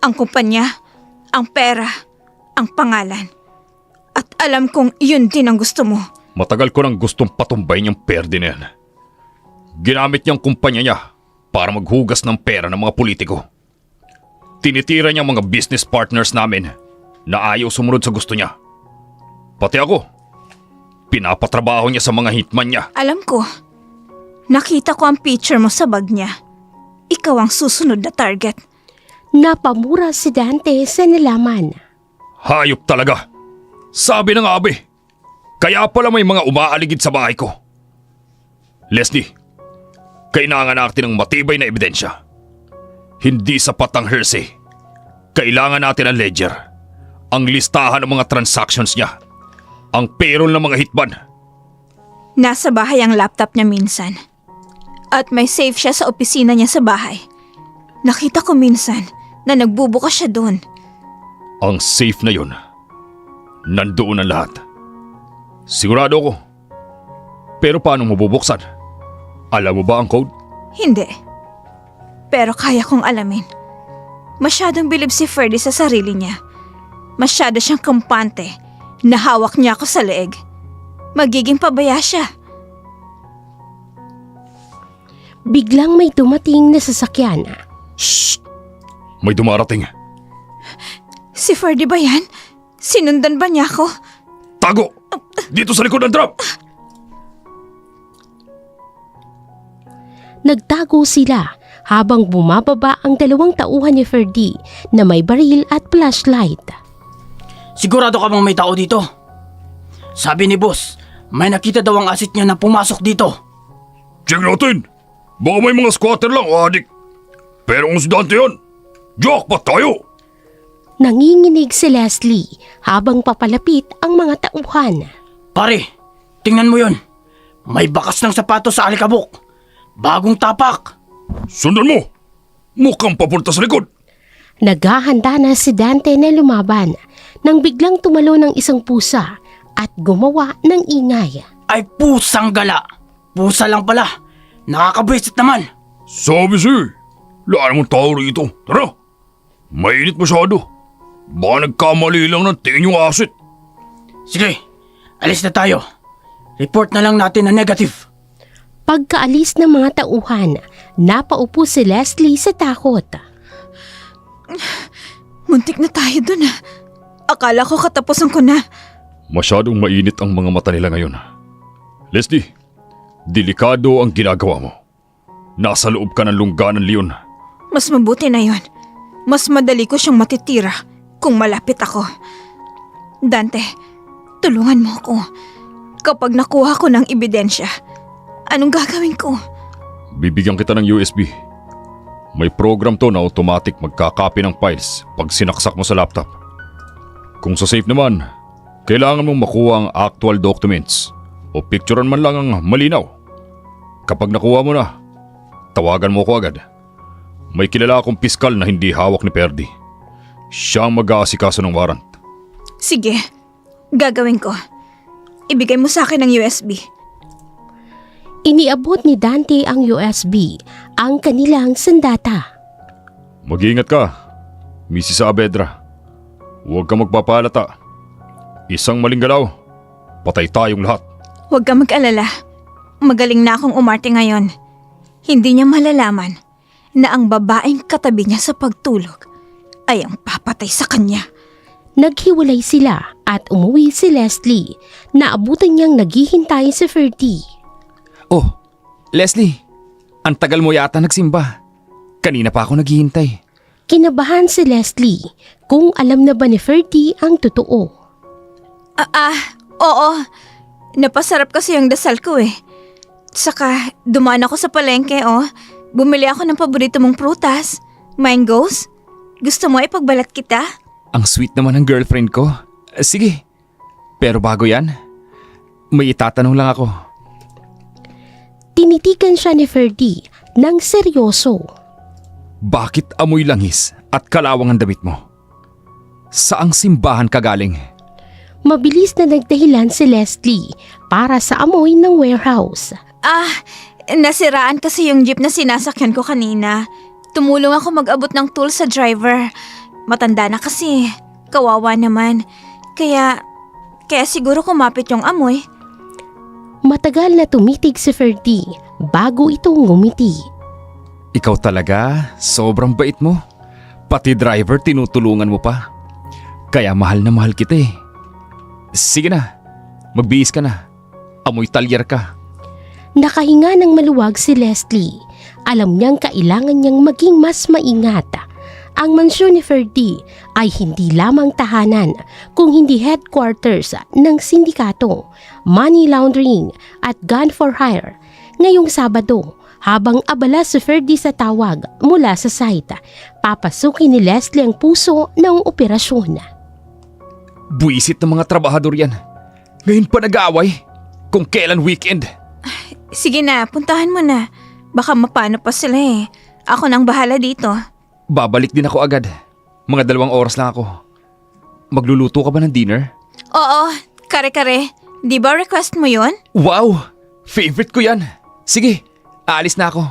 Ang kumpanya, ang pera, ang pangalan. At alam kong yun din ang gusto mo. Matagal ko nang gustong patumbay niyang perde na yan. Ginamit niyang kumpanya niya para maghugas ng pera ng mga politiko. Tinitira niya mga business partners namin na ayaw sumunod sa gusto niya. Pati ako, pinapatrabaho niya sa mga hitman niya. Alam ko, nakita ko ang picture mo sa bag niya. Ikaw ang susunod na target. Napamura si Dante sa nalaman. Hayop talaga. Sabi ng abi. Kaya pala may mga umaaligid sa bahay ko. Leslie, kailangan natin ng matibay na ebidensya. Hindi sapat ang hearsay. Kailangan natin ang ledger, ang listahan ng mga transactions niya, ang payroll ng mga hitman. Nasa bahay ang laptop niya minsan. At may safe siya sa opisina niya sa bahay. Nakita ko minsan na nagbubukas siya doon. Ang safe na yun, nandoon ang lahat. Sigurado ako. Pero paano mo bubuksan? Alam mo ba ang code? Hindi. Pero kaya kong alamin. Masyadong bilib si Ferdy sa sarili niya. Masyado siyang kampante na hawak niya ako sa leeg. Magiging pabaya siya. Biglang may dumating na sasakyan. Shh! May dumarating. Si Ferdy ba yan? Sinundan ba niya ako? Tago! Dito sa likod ng drum! Nagtago sila habang bumababa ang dalawang tauhan ni Ferdy na may baril at flashlight. Sigurado ka bang may tao dito? Sabi ni boss, may nakita daw ang asset niya na pumasok dito. Check natin! Baka may mga squatter lang o adik. Pero kung si Dante yan, jackpot tayo! Nanginginig si Leslie habang papalapit ang mga tauhan. Pare, tingnan mo yon. May bakas ng sapatos sa alikabok. Bagong tapak. Sundan mo! Mukhang papunta sa likod. Naghahanda na si Dante na lumaban nang biglang tumalo ng isang pusa at gumawa ng ingay. Ay pusang gala. Pusa lang pala. Nakakabwisit naman. Sabi sir, wala namang tao rito. Tara! Mainit masyado. Baka nagkamali lang ng tingin yung asset. Sige, alis na tayo. Report na lang natin na negative. Pagkaalis ng mga tauhan, napaupo si Leslie sa takot. Muntik na tayo dun ah. Akala ko katapusan ko na. Masyadong mainit ang mga mata nila ngayon. Leslie, delikado ang ginagawa mo. Nasa loob ka ng lungga ng leon. Mas mabuti na yon. Mas madali ko siyang matitira kung malapit ako. Dante, tulungan mo ako. Kapag nakuha ko ng ebidensya, anong gagawin ko? Bibigyan kita ng USB. May program to na automatic magkakopy ng files pag sinaksak mo sa laptop. Kung sa safe naman, kailangan mong makuha ang actual documents o picturean man lang ang malinaw. Kapag nakuha mo na, tawagan mo ko agad. May kilala akong piskal na hindi hawak ni Ferdy. Siya ang mag-aasikaso ng warrant. Sige, gagawin ko. Ibigay mo sa akin ang USB. Iniabot ni Dante ang USB, ang kanilang sandata. Mag-iingat ka, Mrs. Saavedra. Huwag ka magpapalata. Isang maling galaw, patay tayong lahat. Huwag ka mag-alala. Magaling na akong umarte ngayon. Hindi niya malalaman na ang babaeng katabi niya sa pagtulog ay ang papatay sa kanya. Naghiwalay sila at umuwi si Leslie. Naabutan niyang naghihintay si Ferdy. Oh, Leslie, ang tagal mo yata nagsimba. Kanina pa ako naghihintay. Kinabahan si Leslie kung alam na ba ni Ferdy ang totoo. Oo. Napasarap kasi yung dasal ko eh. Saka, dumaan ako sa palengke Bumili ako ng paborito mong prutas. Mangoes. Gusto mo ipagbalat kita? Ang sweet naman ng girlfriend ko. Sige, pero bago yan, may itatanong lang ako. Tinitigan siya ni Ferdy ng seryoso. Bakit amoy langis at kalawang ang damit mo? Saang simbahan ka galing? Mabilis na nagdahilan si Leslie para sa amoy ng warehouse. Nasiraan kasi yung jeep na sinasakyan ko kanina. Tumulong ako mag-abot ng tools sa driver. Matanda na kasi. Kawawa naman. Kaya siguro kumapit yung amoy. Matagal na tumitig si Ferdy bago ito ngumiti. Ikaw talaga, sobrang bait mo. Pati driver tinutulungan mo pa. Kaya mahal na mahal kita eh. Sige na, magbihis ka na. Amoy talyer ka. Nakahinga ng maluwag si Leslie. Alam niyang kailangan niyang maging mas maingat. Ang mansyon ni Ferdy ay hindi lamang tahanan kung hindi headquarters ng sindikato, money laundering at gun for hire. Ngayong Sabado, habang abala si Ferdy sa tawag mula sa site, papasukin ni Leslie ang puso ng operasyon. Buisit ng mga trabahador yan. Ngayon pa nag-aaway kung kailan weekend. Sige na, puntahan mo na. Baka mapano pa sila eh. Ako nang bahala dito. Babalik din ako agad. Mga 2 oras lang ako. Magluluto ka ba ng dinner? Oo, kare-kare. Di ba request mo yun? Wow! Favorite ko yan. Sige, aalis na ako.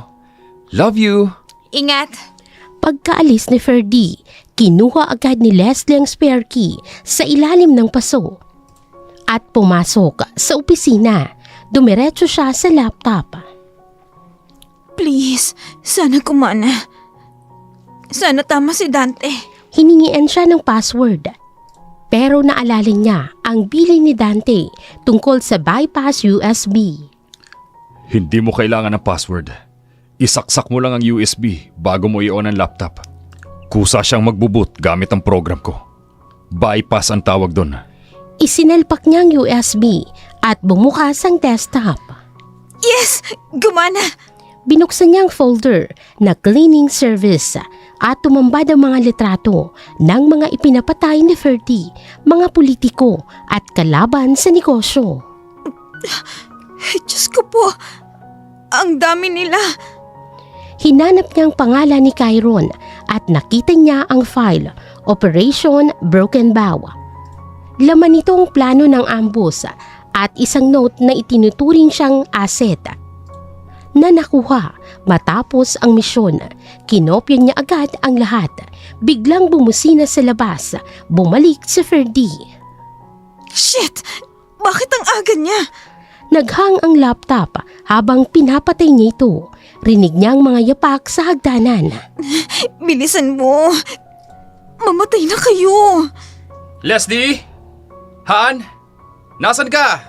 Love you. Ingat. Pagkaalis ni Ferdy, kinuha agad ni Leslie ang spare key sa ilalim ng paso. At pumasok sa opisina. Dumiretso siya sa laptop. Please, sana kumana. Sana tama si Dante. Hiningian siya ng password. Pero naalala niya ang billing ni Dante tungkol sa bypass USB. Hindi mo kailangan ng password. Isaksak mo lang ang USB bago mo i-on ang laptop. Kusa siyang magbuboot gamit ang program ko. Bypass ang tawag doon. Isinalpak niya ang USB at bumukas ang desktop. Yes! Gumana! Binuksan niya ang folder na cleaning service at tumambad ang mga litrato ng mga ipinapatay ni Ferdy, mga politiko at kalaban sa negosyo. Diyos ko po, ang dami nila. Hinanap niya ang pangalan ni Kyron at nakita niya ang file, Operation Broken Bow. Laman nito ang plano ng ambush at isang note na itinuturing siyang asset na nakuha matapos ang misyon. Kinopya niya agad ang lahat. Biglang bumusina sa labas. Bumalik si Ferdy. Shit! Bakit ang aga niya? Naghang ang laptop habang pinapatay niya ito. Rinig niya ang mga yapak sa hagdanan. Bilisan mo. Mamatay na kayo. Leslie? Han? Nasaan ka?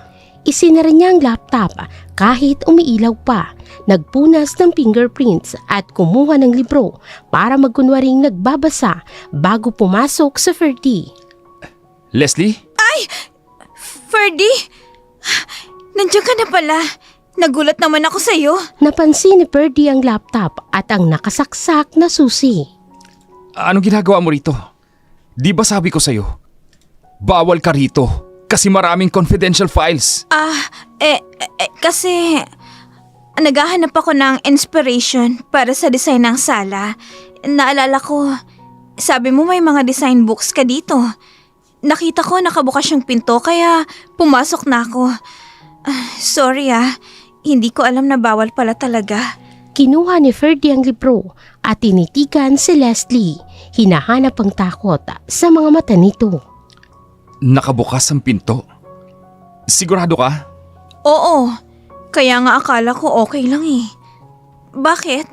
Isinara niya ang laptop kahit umiilaw pa. Nagpunas ng fingerprints at kumuha ng libro para magkunwaring nagbabasa bago pumasok sa Ferdy. Leslie? Ferdy? Nandiyan ka na pala. Nagulat naman ako sa'yo. Napansin ni Ferdy ang laptop at ang nakasaksak na susi. Anong ginagawa mo rito? Di ba sabi ko sa'yo? Bawal ka rito kasi maraming confidential files. Kasi naghahanap ako ng inspiration para sa design ng sala. Naalala ko, sabi mo may mga design books ka dito. Nakita ko nakabukas yung pinto kaya pumasok na ako. Sorry Hindi ko alam na bawal pala talaga. Kinuha ni Ferdy ang libro at tinitigan si Leslie. Hinahanap ang takot sa mga mata nito. Nakabukas ang pinto. Sigurado ka? Oo, kaya nga akala ko okay lang eh. Bakit?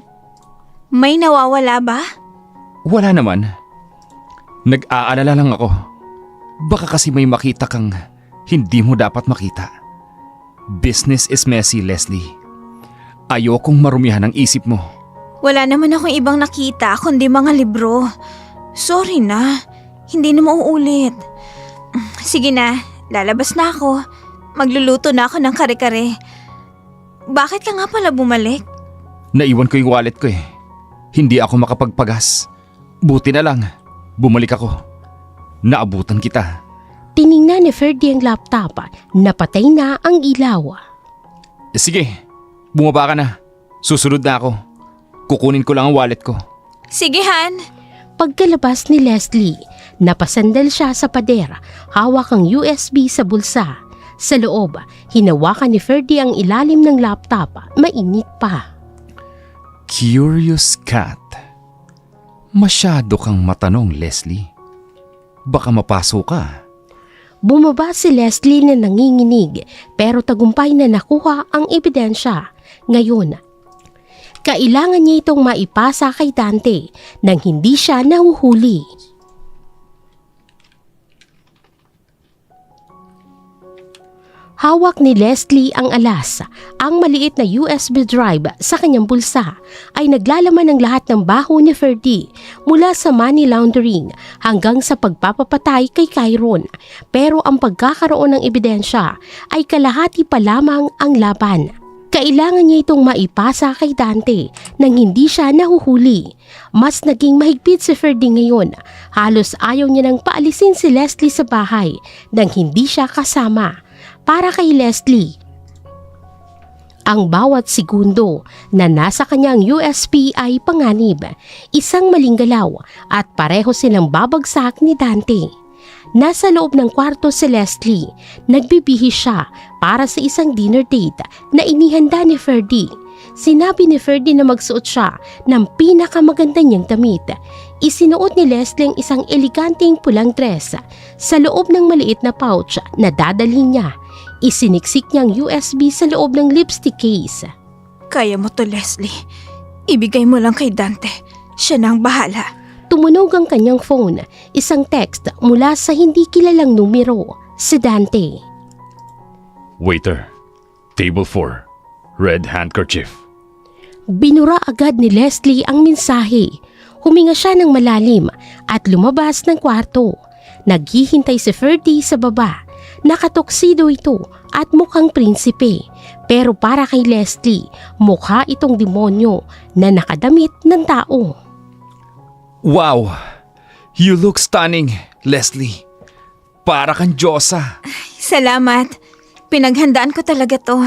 May nawawala ba? Wala naman. Nag-aalala lang ako. Baka kasi may makita kang hindi mo dapat makita. Business is messy, Leslie. Ayokong marumihan ang isip mo. Wala naman akong ibang nakita kundi mga libro. Sorry na, hindi na mauulit. Sige na, lalabas na ako. Magluluto na ako ng kare-kare. Bakit ka nga pala bumalik? Naiwan ko yung wallet ko eh. Hindi ako makapagpagas. Buti na lang, bumalik ako. Naabutan kita. Tiningnan ni Ferdy ang laptop. Napatay na ang ilaw. Sige, bumaba ka na. Susunod na ako. Kukunin ko lang ang wallet ko. Sige, Han. Pagkalabas ni Leslie, napasandal siya sa pader. Hawak ang USB sa bulsa. Sa loob, hinawakan ni Ferdy ang ilalim ng laptop. Mainit pa. Curious cat. Masyado kang matanong, Leslie. Baka mapasok ka. Bumaba si Leslie na nanginginig pero tagumpay na nakuha ang ebidensya. Ngayon, kailangan niya itong maipasa kay Dante nang hindi siya nahuhuli. Hawak ni Leslie ang alas. Ang maliit na USB drive sa kanyang bulsa ay naglalaman ng lahat ng baho ni Ferdy mula sa money laundering hanggang sa pagpapapatay kay Chiron. Pero ang pagkakaroon ng ebidensya ay kalahati pa lamang ang laban. Kailangan niya itong maipasa kay Dante nang hindi siya nahuhuli. Mas naging mahigpit si Ferdy ngayon. Halos ayaw niya nang paalisin si Leslie sa bahay nang hindi siya kasama. Para kay Leslie, ang bawat segundo na nasa kanyang USB ay panganib, isang maling galaw at pareho silang babagsak ni Dante. Nasa loob ng kwarto si Leslie, nagbibihis siya para sa isang dinner date na inihanda ni Ferdy. Sinabi ni Ferdy na magsuot siya ng pinakamaganda niyang damit. Isinuot ni Leslie ang isang eleganteng pulang dress sa loob ng maliit na pouch na dadalhin niya. Isiniksik niya ang USB sa loob ng lipstick case. Kaya mo to, Leslie. Ibigay mo lang kay Dante. Siya na ang bahala. Tumunog ang kanyang phone, isang text mula sa hindi kilalang numero, si Dante. Waiter, table 4, red handkerchief. Binura agad ni Leslie ang mensahe. Huminga siya ng malalim at lumabas ng kwarto. Naghihintay si Ferdy sa baba. Nakatoksido ito at mukhang prinsipe. Pero para kay Leslie, mukha itong demonyo na nakadamit ng tao. Wow! You look stunning, Leslie. Para kang Diyosa. Salamat. Pinaghandaan ko talaga to.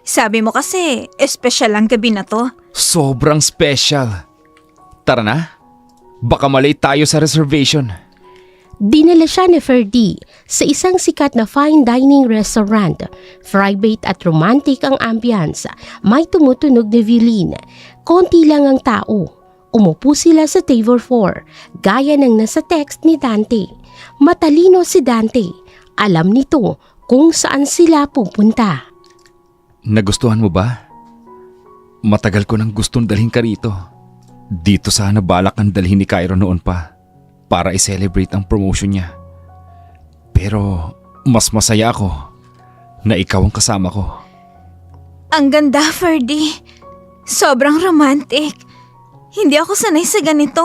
Sabi mo kasi, espesyal ang gabi na to. Sobrang special. Tara na. Baka malate tayo sa reservation. Dinala siya ni Ferdy sa isang sikat na fine dining restaurant. Private at romantic ang ambience. May tumutunog na violin. Konti lang ang tao. Umupo sila sa table 4, gaya ng nasa text ni Dante. Matalino si Dante. Alam nito kung saan sila pupunta. Nagustuhan mo ba? Matagal ko nang gustong dalhin ka rito. Dito sana balak ang dalhin ni Cairo noon pa para i-celebrate ang promotion niya. Pero mas masaya ako na ikaw ang kasama ko. Ang ganda, Ferdy. Sobrang romantic. Hindi ako sanay sa ganito.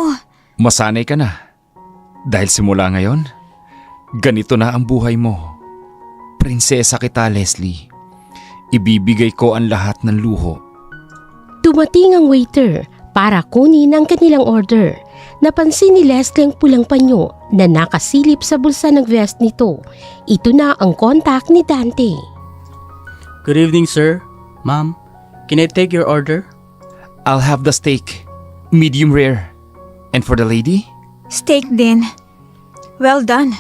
Masanay ka na. Dahil simula ngayon, ganito na ang buhay mo. Prinsesa kita, Leslie. Ibibigay ko ang lahat ng luho. Dumating ang waiter para kunin ang kanilang order. Napansin ni Leslie ang pulang panyo na nakasilip sa bulsa ng vest nito. Ito na ang contact ni Dante. Good evening, sir. Ma'am, can I take your order? I'll have the steak, medium rare. And for the lady? Steak din. Well done.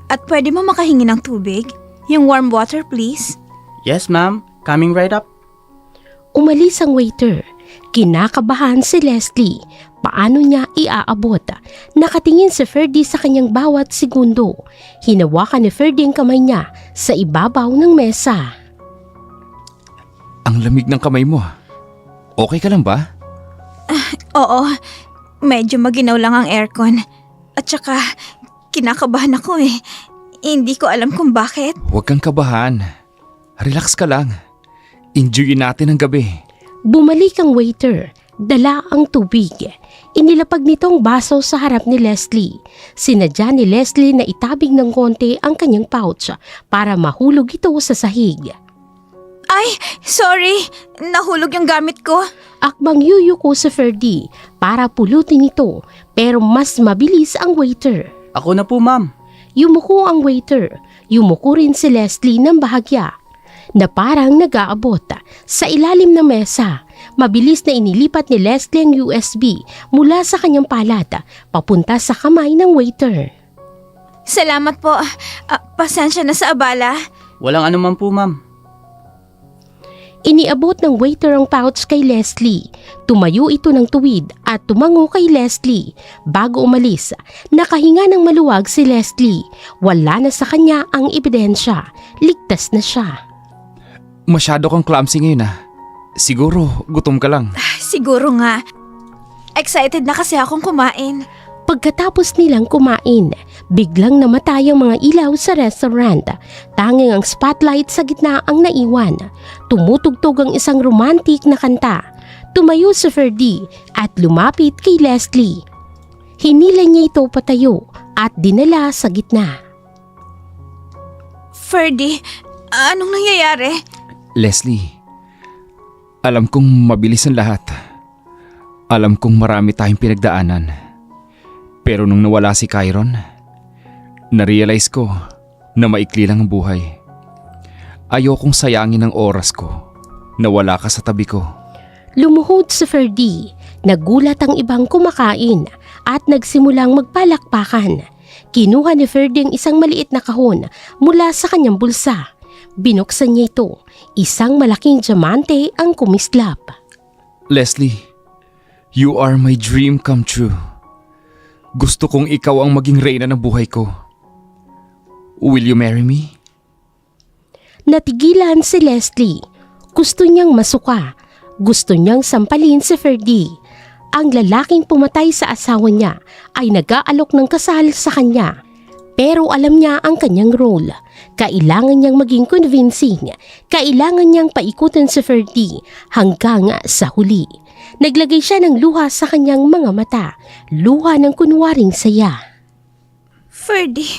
At pwede mo makahingi ng tubig? Yung warm water, please. Yes, ma'am. Coming right up. Umalis ang waiter. Kinakabahan si Leslie. Paano niya iaabot? Nakatingin si Ferdy sa kanyang bawat segundo. Hinawakan ni Ferdy ang kamay niya sa ibabaw ng mesa. Ang lamig ng kamay mo. Okay ka lang ba? Oo, medyo maginaw lang ang aircon. At saka, kinakabahan ako eh. Hindi ko alam kung bakit. Huwag kang kabahan. Relax ka lang. Enjoyin natin ang gabi. Bumalik ang waiter. Dala ang tubig. Inilapag nitong baso sa harap ni Leslie. Sinadya ni Leslie na itabig ng konti ang kanyang pouch para mahulog ito sa sahig. Ay, sorry. Nahulog yung gamit ko. Akbang yuyuko si Ferdy para pulutin ito pero mas mabilis ang waiter. Ako na po, ma'am. Yumuko ang waiter. Yumuko rin si Leslie ng bahagya na parang nag-aabot sa ilalim ng mesa. Mabilis na inilipat ni Leslie ang USB mula sa kanyang palad papunta sa kamay ng waiter. Salamat po. Pasensya na sa abala. Walang anuman po, ma'am. Iniabot ng waiter ang pouch kay Leslie. Tumayo ito ng tuwid at tumango kay Leslie. Bago umalis, nakahinga ng maluwag si Leslie. Wala na sa kanya ang ebidensya. Ligtas na siya. Masyado kang clumsy ngayon ah. Siguro gutom ka lang. Siguro nga. Excited na kasi akong kumain. Pagkatapos nilang kumain, biglang namatay ang mga ilaw sa restaurant. Tanging ang spotlight sa gitna ang naiwan. Tumutugtog ang isang romantic na kanta. Tumayo si Ferdy at lumapit kay Leslie. Hinila niya ito patayo at dinala sa gitna. Ferdy, anong nangyayari? Leslie, alam kong mabilis ang lahat. Alam kong marami tayong pinagdaanan. Pero nung nawala si Chiron, narealize ko na maikli lang ang buhay. Ayokong sayangin ang oras ko na wala ka sa tabi ko. Lumuhod si Ferdy. Nagulat ang ibang kumakain at nagsimulang magpalakpakan. Kinuha ni Ferdy ang isang maliit na kahon mula sa kanyang bulsa. Binuksan niya ito. Isang malaking diamante ang kumislap. Leslie, you are my dream come true. Gusto kong ikaw ang maging reyna ng buhay ko. Will you marry me? Natigilan si Leslie. Gusto niyang masuka. Gusto niyang sampalin si Ferdy. Ang lalaking pumatay sa asawa niya ay nag-aalok ng kasal sa kanya. Pero alam niya ang kanyang role. Kailangan niyang maging convincing. Kailangan niyang paikutin si Ferdy hanggang sa huli. Naglagay siya ng luha sa kanyang mga mata. Luha ng kunwaring saya. Ferdy,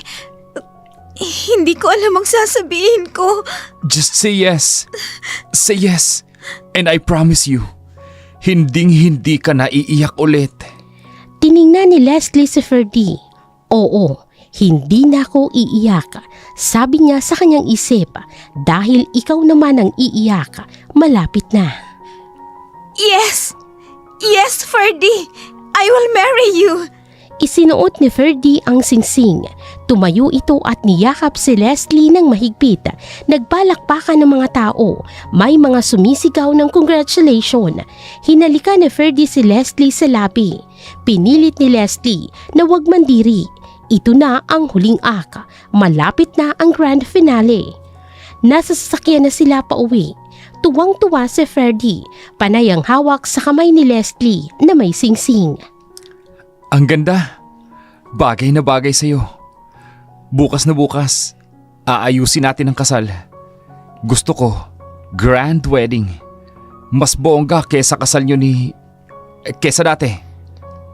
hindi ko alam ang sasabihin ko. Just say yes. Say yes. And I promise you, hinding-hindi ka na iiyak ulit. Tiningnan ni Leslie si Ferdy. Oo, hindi na ako iiyak. Sabi niya sa kanyang isip, dahil ikaw naman ang iiyak, malapit na. Yes! Yes, Ferdy! I will marry you! Isinuot ni Ferdy ang singsing. Tumayo ito at niyakap si Leslie ng mahigpit. Nagpalakpakan ng mga tao. May mga sumisigaw ng congratulation. Hinalikan ni Ferdy si Leslie sa labi. Pinilit ni Leslie na huwag mandiri. Ito na ang huling act. Malapit na ang grand finale. Nasa sasakyan na sila pauwi. Tuwang-tuwa si Ferdy. Panay ang hawak sa kamay ni Leslie na may singsing. Ang ganda. Bagay na bagay sa'yo. Bukas na bukas, aayusin natin ang kasal. Gusto ko, grand wedding. Mas bongga kesa kasal nyo kesa dati.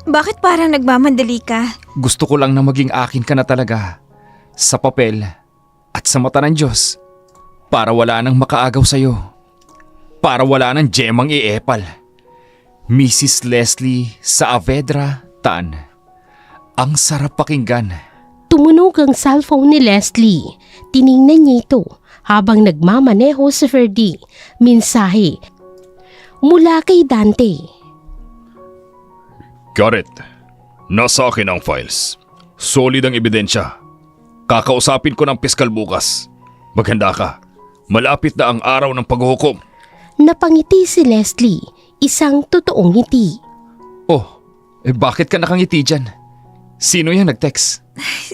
Bakit parang nagmamadali ka? Gusto ko lang na maging akin ka na talaga. Sa papel at sa mata ng Diyos. Para wala nang makaagaw sa'yo. Para wala nang gemang iepal. Mrs. Leslie Saavedra Tan. Ang sarap pakinggan. Tumunog ang cellphone ni Leslie. Tiningnan niya ito habang nagmamaneho si Ferdy. Mensahe mula kay Dante. Got it. Nasa akin ang files. Solid ang ebidensya. Kakausapin ko ng piskal bukas. Maghanda ka. Malapit na ang araw ng paghuhukom. Napangiti si Leslie, isang totoong ngiti. Oh, bakit ka nakangiti dyan? Sino yan nag-text?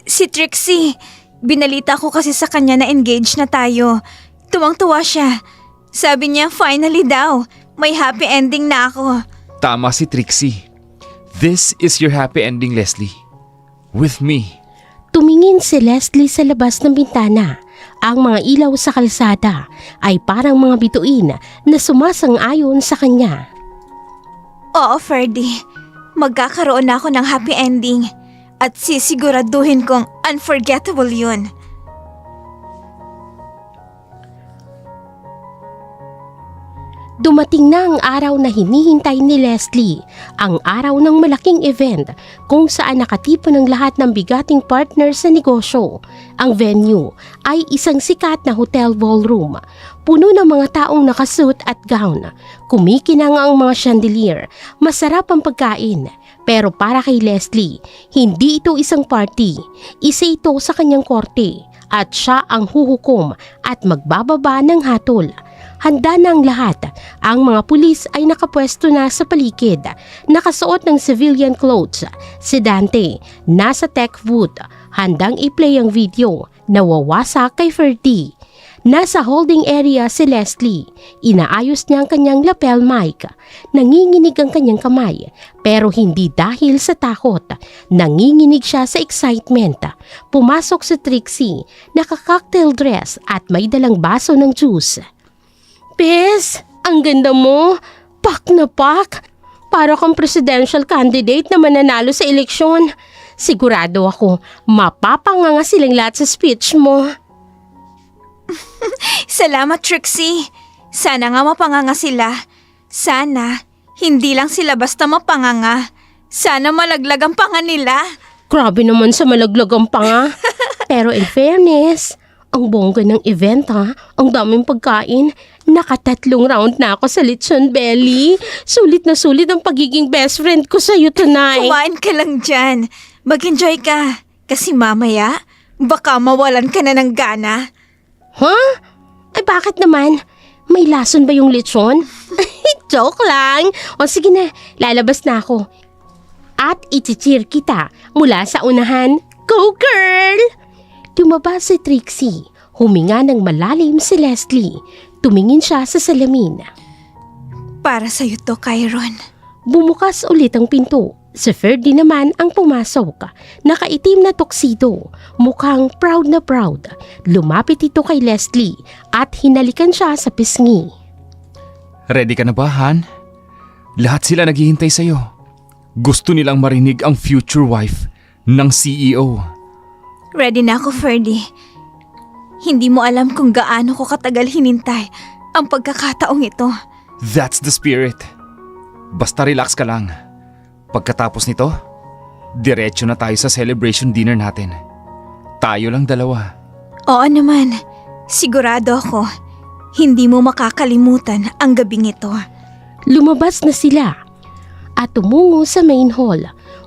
Si Trixie. Binalita ko kasi sa kanya na engaged na tayo. Tuwang-tuwa siya. Sabi niya finally daw, may happy ending na ako. Tama si Trixie. This is your happy ending, Leslie. With me. Tumingin si Leslie sa labas ng bintana. Ang mga ilaw sa kalsada ay parang mga bituin na sumasang-ayon sa kanya. Oo, Ferdy. Magkakaroon na ako ng happy ending. At sisiguraduhin kong unforgettable yun. Dumating na ang araw na hinihintay ni Leslie, ang araw ng malaking event kung saan nakatipon ang lahat ng bigating partner sa negosyo. Ang venue ay isang sikat na hotel ballroom, puno ng mga taong nakasuit at gown. Kumikinang ang mga chandelier, masarap ang pagkain. Pero para kay Leslie, hindi ito isang party, isa ito sa kanyang korte at siya ang huhukom at magbababa ng hatol. Handa na ang lahat. Ang mga pulis ay nakapwesto na sa paligid. Nakasuot ng civilian clothes. Si Dante, nasa tech booth, handang i-play ang video na wawasak kay Ferdy. Nasa holding area si Leslie. Inaayos niya ang kanyang lapel mic. Nanginginig ang kanyang kamay, pero hindi dahil sa takot. Nanginginig siya sa excitement. Pumasok si Trixie, naka-cocktail dress at may dalang baso ng juice. Bes, ang ganda mo. Pak na pak. Para kang presidential candidate na mananalo sa eleksyon. Sigurado ako, mapapanganga silang lahat sa speech mo. Salamat, Trixie. Sana nga mapanganga sila. Sana, hindi lang sila basta mapanganga. Sana malaglag ang panga nila. Grabe naman sa malaglag ang panga. Pero in fairness, ang bongga ng event ha. Ang daming pagkain. Nakatatlong round na ako sa lechon belly. Sulit na sulit ang pagiging best friend ko sa'yo tonight. Kumain ka lang dyan. Mag-enjoy ka. Kasi mamaya, baka mawalan ka na ng gana. Huh? Ay bakit naman? May lason ba yung lechon? Joke lang. O sige na, lalabas na ako. At iti-cheer kita mula sa unahan. Go girl! Tumabas si Trixie. Huminga ng malalim si Leslie. Tumingin siya sa salamin. Para sa'yo to, Chiron. Bumukas ulit ang pinto. Si Ferdy naman ang pumasok. Nakaitim na tuxedo. Mukhang proud na proud. Lumapit ito kay Leslie at hinalikan siya sa pisngi. Ready ka na ba, Han? Lahat sila naghihintay sa'yo. Gusto nilang marinig ang future wife ng CEO. Ready na ako, Ferdy. Hindi mo alam kung gaano ko katagal hinintay ang pagkakataong ito. That's the spirit. Basta relax ka lang. Pagkatapos nito, diretso na tayo sa celebration dinner natin. Tayo lang dalawa. Oo naman. Sigurado ako, hindi mo makakalimutan ang gabing ito. Lumabas na sila at tumungo sa main hall.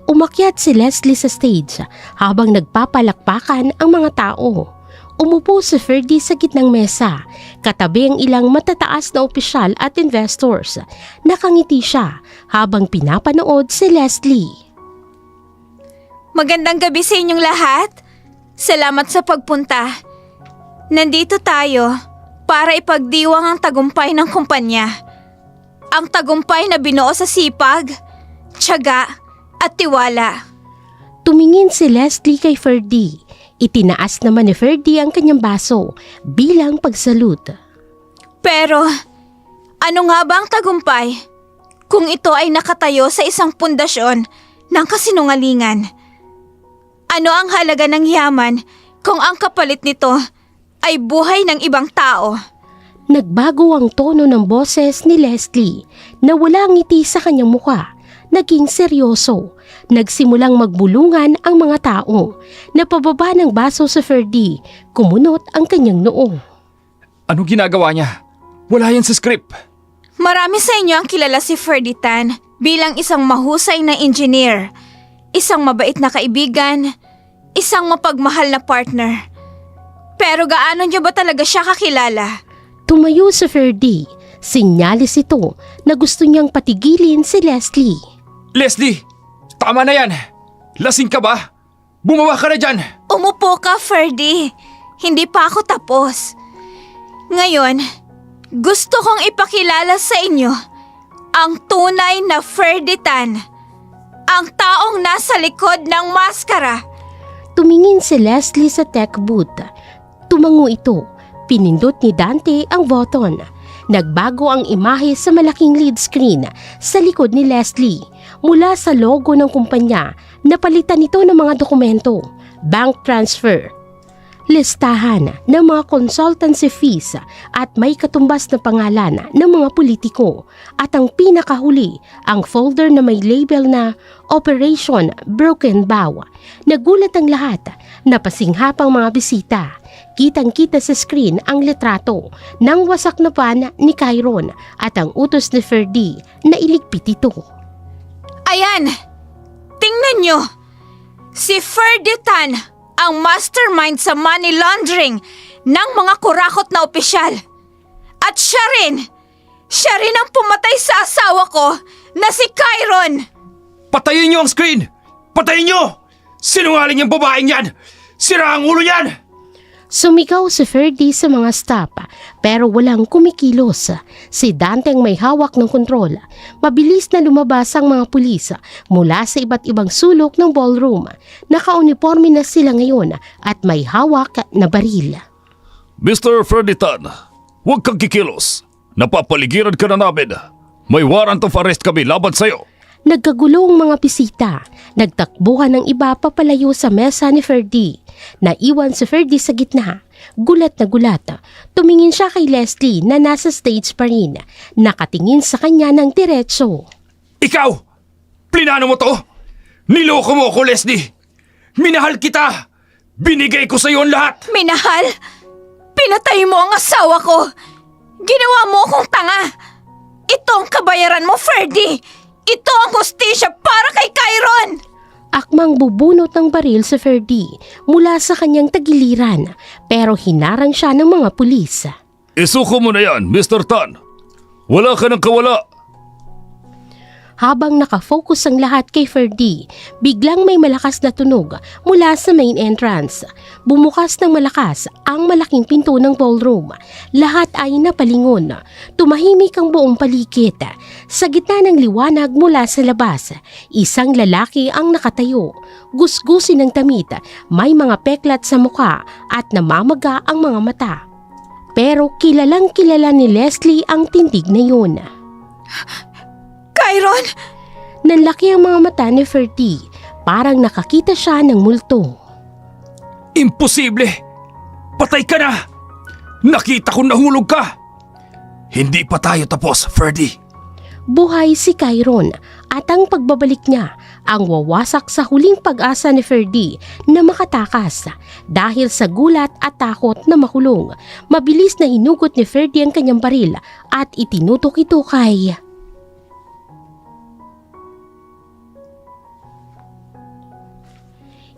Umakyat si Leslie sa stage habang nagpapalakpakan ang mga tao. Umupo si Ferdy sa gitnang mesa, katabi ang ilang matataas na opisyal at investors. Nakangiti siya habang pinapanood si Leslie. Magandang gabi sa inyong lahat. Salamat sa pagpunta. Nandito tayo para ipagdiwang ang tagumpay ng kumpanya. Ang tagumpay na binuo sa sipag, tiyaga at tiwala. Tumingin si Leslie kay Ferdy. Itinaas naman ni Ferdy ang kanyang baso bilang pagsalute. Pero, ano nga ba ang tagumpay? Kung ito ay nakatayo sa isang pundasyon ng kasinungalingan. Ano ang halaga ng yaman kung ang kapalit nito ay buhay ng ibang tao? Nagbago ang tono ng boses ni Leslie na wala ngiti sa kanyang mukha. Naging seryoso. Nagsimulang magbulungan ang mga tao. Napababa ng baso sa Ferdy. Kumunot ang kanyang noo. Ano ginagawa niya? Wala yan sa script. Marami sa inyo ang kilala si Ferdy Tan bilang isang mahusay na engineer, isang mabait na kaibigan, isang mapagmahal na partner. Pero gaano niyo ba talaga siya kakilala? Tumayo si Ferdy. Sinyalis ito na gusto niyang patigilin si Leslie. Leslie, tama na yan. Lasing ka ba? Bumaba ka na dyan. Umupo ka, Ferdy. Hindi pa ako tapos. Ngayon, gusto kong ipakilala sa inyo ang tunay na Ferdy Tan. Ang taong nasa likod ng maskara. Tumingin si Leslie sa tech booth. Tumango ito. Pinindot ni Dante ang button. Nagbago ang imahe sa malaking lead screen sa likod ni Leslie. Mula sa logo ng kumpanya, napalitan ito ng mga dokumento, bank transfer, listahan ng mga consultancy fees at may katumbas na pangalan ng mga politiko at ang pinakahuli, ang folder na may label na Operation Broken Bow. Nagulat ang lahat, napasinghapang mga bisita. Kitang-kita sa screen ang litrato ng wasak na van ni Chiron at ang utos ni Ferdy na iligpit ito. Ayan! Tingnan nyo! Si Ferdy Tan ang mastermind sa money laundering ng mga kurakot na opisyal. At siya rin ang pumatay sa asawa ko na si Chiron. Patayin niyo ang screen! Patayin niyo! Sinungaling yung babaeng yan! Sira ang ulo yan! Sumigaw si Ferdy sa mga staff pero walang kumikilos. Si Dante ang may hawak ng kontrol. Mabilis na lumabas ang mga pulis mula sa iba't ibang sulok ng ballroom. Naka-uniforme na sila ngayon at may hawak na baril. Mr. Ferditan, huwag kang kikilos. Napapaligiran ka na namin. May warrant of arrest kami laban sa'yo. Nagkagulo ang mga bisita. Nagtakbuhan ng iba papalayo sa mesa ni Ferdy. Naiwan si Ferdy sa gitna. Gulat na gulat. Tumingin siya kay Leslie na nasa stage pa rin. Nakatingin sa kanya ng diretso. Ikaw! Plinano mo to? Niloko mo ako, Leslie! Minahal kita! Binigay ko sa iyo ang lahat! Minahal? Pinatay mo ang asawa ko! Ginawa mo akong tanga! Ito ang kabayaran mo, Ferdy! Ito ang hustisya para kay Chiron! Akmang bubunot ng baril si Ferdy mula sa kanyang tagiliran pero hinarang siya ng mga pulis. Isuko mo na yan, Mr. Tan. Wala ka ng kawala. Habang nakafocus ang lahat kay Ferdy, biglang may malakas na tunog mula sa main entrance. Bumukas ng malakas ang malaking pinto ng ballroom. Lahat ay napalingon. Tumahimik ang buong paligid. Sa gitna ng liwanag mula sa labas, isang lalaki ang nakatayo. Gusgusin ng tamit, may mga peklat sa mukha at namamaga ang mga mata. Pero kilalang kilala ni Leslie ang tindig na yun. Chiron! Nanlaki ang mga mata ni Ferdy. Parang nakakita siya ng multo. Imposible! Patay ka na! Nakita ko nahulog ka! Hindi pa tayo tapos, Ferdy. Buhay si Chiron at ang pagbabalik niya ang wawasak sa huling pag-asa ni Ferdy na makatakas. Dahil sa gulat at takot na makulong, mabilis na hinugot ni Ferdy ang kanyang baril at itinutok ito kay...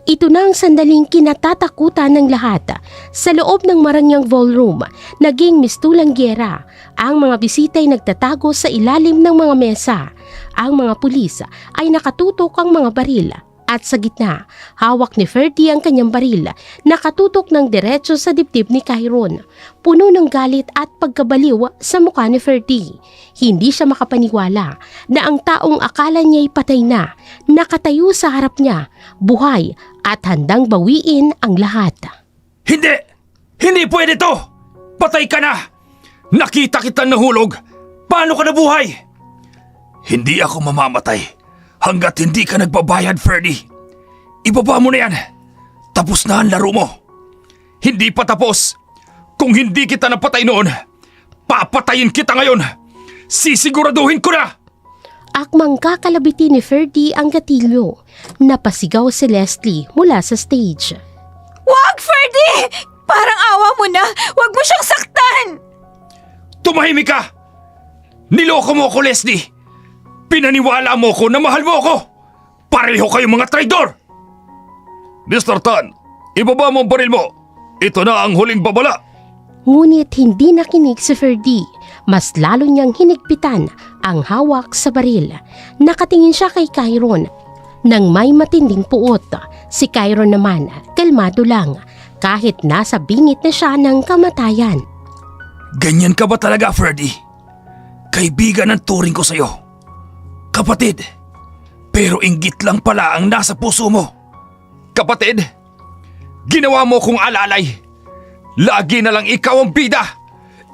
Ito na ang sandaling kinatatakutan ng lahat. Sa loob ng marangyang ballroom, naging mistulang gyera. Ang mga bisita ay nagtatago sa ilalim ng mga mesa. Ang mga pulis ay nakatutok ang mga baril. At sa gitna, hawak ni Ferdy ang kanyang baril, nakatutok ng diretso sa dibdib ni Chiron. Puno ng galit at pagkabaliw sa mukha ni Ferdy. Hindi siya makapaniwala na ang taong akala niya'y patay na, nakatayo sa harap niya, buhay at handang bawiin ang lahat. Hindi! Hindi pwede to! Patay ka na! Nakita kitang nahulog! Paano ka nabuhay? Hindi ako mamamatay hanggat hindi ka nagbabayad, Ferdy. Ibaba mo na yan. Tapos na ang laro mo. Hindi pa tapos! Kung hindi kita napatay noon, papatayin kita ngayon! Sisiguraduhin ko na! Akmang kakalabitin ni Ferdy ang gatilyo. Napasigaw si Leslie mula sa stage. Wag, Ferdy! Parang awa mo na! Wag mo siyang saktan! Tumahimik ka! Niloko mo ko, Leslie! Pinaniwala mo ko na mahal mo ako! Pareho kayong mga traidor! Mr. Tan, ibaba mo ang baril mo. Ito na ang huling babala. Ngunit hindi nakinig si Ferdy. Mas lalo niyang hinigpitan ang hawak sa baril. Nakatingin siya kay Chiron nang may matinding puot. Si Chiron naman, kalmado lang kahit nasa bingit na siya ng kamatayan. Ganyan ka ba talaga, Ferdy? Kaibigan ang turing ko sa'yo. Kapatid. Pero inggit lang pala ang nasa puso mo. Kapatid, ginawa mo kong alalay. Lagi na lang ikaw ang bida.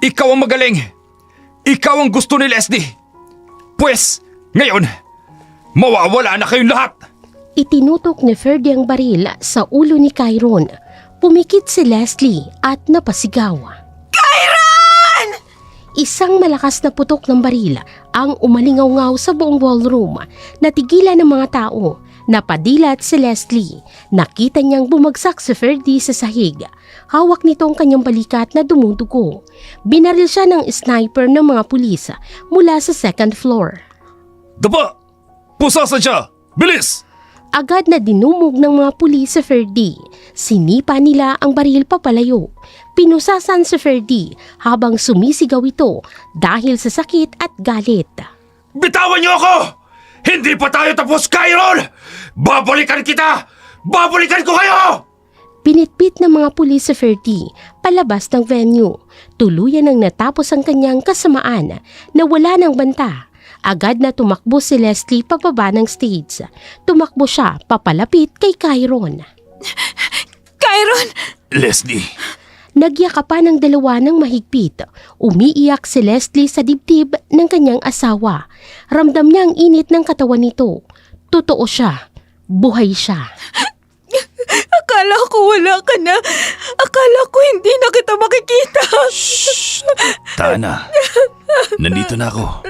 Ikaw ang magaling. Ikaw ang gusto ni Leslie. Pwes, ngayon, mawawala na kayong lahat. Itinutok ni Ferdy ang baril sa ulo ni Chiron. Pumikit si Leslie at napasigaw. Isang malakas na putok ng baril ang umalingaw-ngaw sa buong ballroom. Natigilan ng mga tao. Napadilat si Leslie. Nakita niyang bumagsak si Ferdy sa sahig. Hawak nito ang kanyang balikat na dumudugo. Binaril siya ng sniper ng mga pulis mula sa second floor. Dapa! Pusasan siya! Bilis! Agad na dinumog ng mga pulis si Ferdy. Sinipa nila ang baril papalayo. Pinusasan si Ferdy habang sumisigaw ito dahil sa sakit at galit. Bitawan niyo ako! Hindi pa tayo tapos, Chiron! Babalikan kita! Babalikan ko kayo! Pinitpit ng mga pulis si Ferdy palabas ng venue. Tuluyan nang natapos ang kanyang kasamaan na wala ng banta. Agad na tumakbo si Leslie pababa ng stage. Tumakbo siya papalapit kay Chiron. Chiron! Leslie, Nagyakapan ang dalawa ng mahigpit. Umiiyak si Leslie sa dibdib ng kanyang asawa. Ramdam niya ang init ng katawan nito. Totoo siya. Buhay siya. Akala ko wala ka na. Akala ko hindi na kita makikita. Tana, nandito na ako.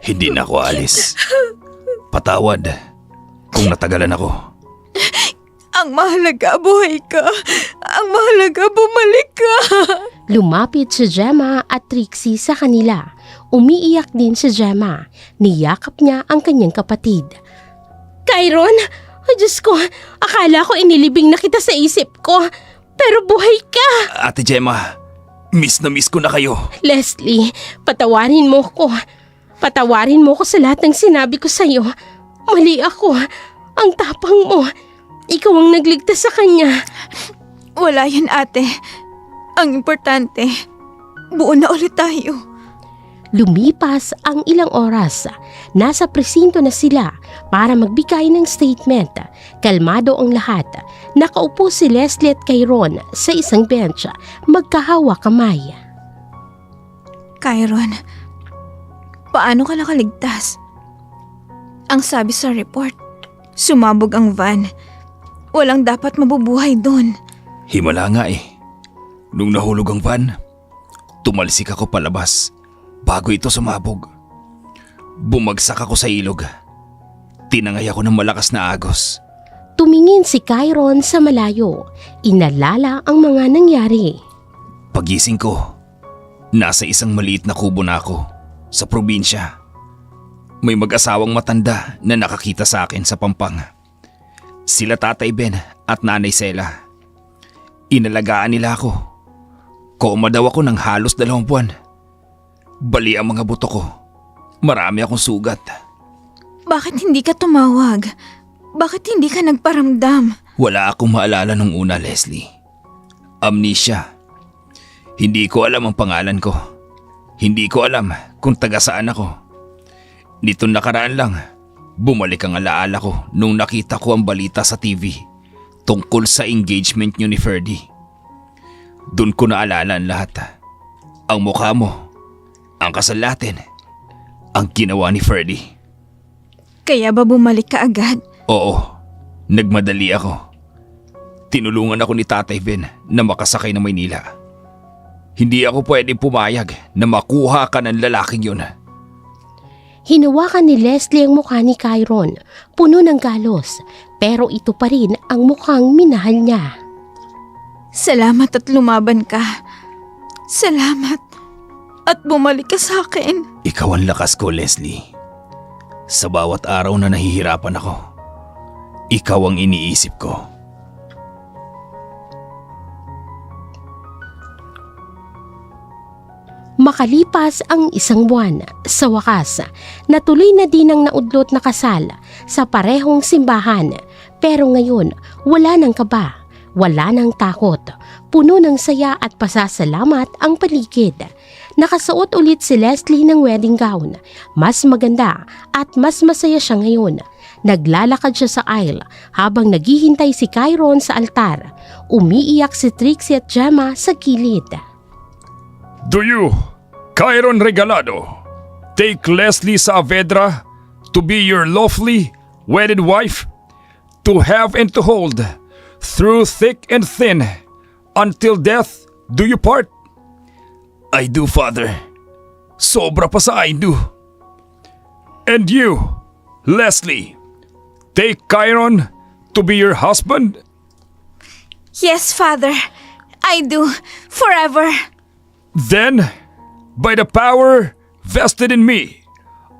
Hindi na ako alis. Patawad kung natagalan ako. Ang mahalaga, buhay ka. Ang mahalaga, bumalik ka. Lumapit si Gemma at Trixie sa kanila. Umiiyak din si Gemma. Niyakap niya ang kanyang kapatid. Chiron, Diyos ko, akala ko inilibing na kita sa isip ko. Pero buhay ka. Ate Gemma, miss na miss ko na kayo. Leslie, patawarin mo ko. Patawarin mo ko sa lahat ng sinabi ko sa'yo. Mali ako. Ang tapang mo. Ikaw ang nagligtas sa kanya. Wala yan, ate. Ang importante, buo na ulit tayo. Lumipas ang ilang oras. Nasa presinto na sila para magbigay ng statement. Kalmado ang lahat. Nakaupo si Leslie at Chiron sa isang bench. Magkahawak kamay. Chiron, paano ka nakaligtas? Ang sabi sa report, sumabog ang van. Walang dapat mabubuhay doon. Himala nga eh. Nung nahulog ang van, tumalsik ako palabas bago ito sumabog. Bumagsak ako sa ilog. Tinangay ako ng malakas na agos. Tumingin si Chiron sa malayo. Inalala ang mga nangyari. Pagising ko, nasa isang maliit na kubo na ako sa probinsya. May mag-asawang matanda na nakakita sa akin sa Pampanga. Sila Tatay Ben at Nanay Sela. Inalagaan nila ako. Koma daw ako ng halos 2 buwan. Bali ang mga buto ko. Marami akong sugat. Bakit hindi ka tumawag? Bakit hindi ka nagparamdam? Wala akong maalala nung una, Leslie. Amnesia. Hindi ko alam ang pangalan ko. Hindi ko alam kung taga saan ako. Nitong nakaraan lang, bumalik ang alaala ko nung nakita ko ang balita sa TV tungkol sa engagement niyo ni Ferdy. Doon ko naalala ang lahat. Ang mukha mo, ang kasal natin, ang ginawa ni Ferdy. Kaya ba bumalik ka agad? Oo, nagmadali ako. Tinulungan ako ni Tatay Ben na makasakay ng Maynila. Hindi ako pwedeng pumayag na makuha ka ng lalaking yun. Hinawakan ni Leslie ang mukha ni Chiron, puno ng galos, pero ito pa rin ang mukhang minahal niya. Salamat at lumaban ka. Salamat. At bumalik ka sa akin. Ikaw ang lakas ko, Leslie. Sa bawat araw na nahihirapan ako, ikaw ang iniisip ko. Makalipas ang 1 buwan, sa wakas, natuloy na din ang naudlot na kasal sa parehong simbahan. Pero ngayon, wala nang kaba, wala nang takot. Puno ng saya at pasasalamat ang paligid. Nakasuot ulit si Leslie ng wedding gown. Mas maganda at mas masaya siya ngayon. Naglalakad siya sa aisle habang naghihintay si Chiron sa altar. Umiiyak si Trixie at Gemma sa gilid. Do you, Chiron Regalado, take Leslie Saavedra to be your lawfully wedded wife, to have and to hold, through thick and thin, until death do you part? I do, Father. Sobra pa sa I do. And you, Leslie, take Chiron to be your husband? Yes, Father. I do. Forever. Then, by the power vested in me,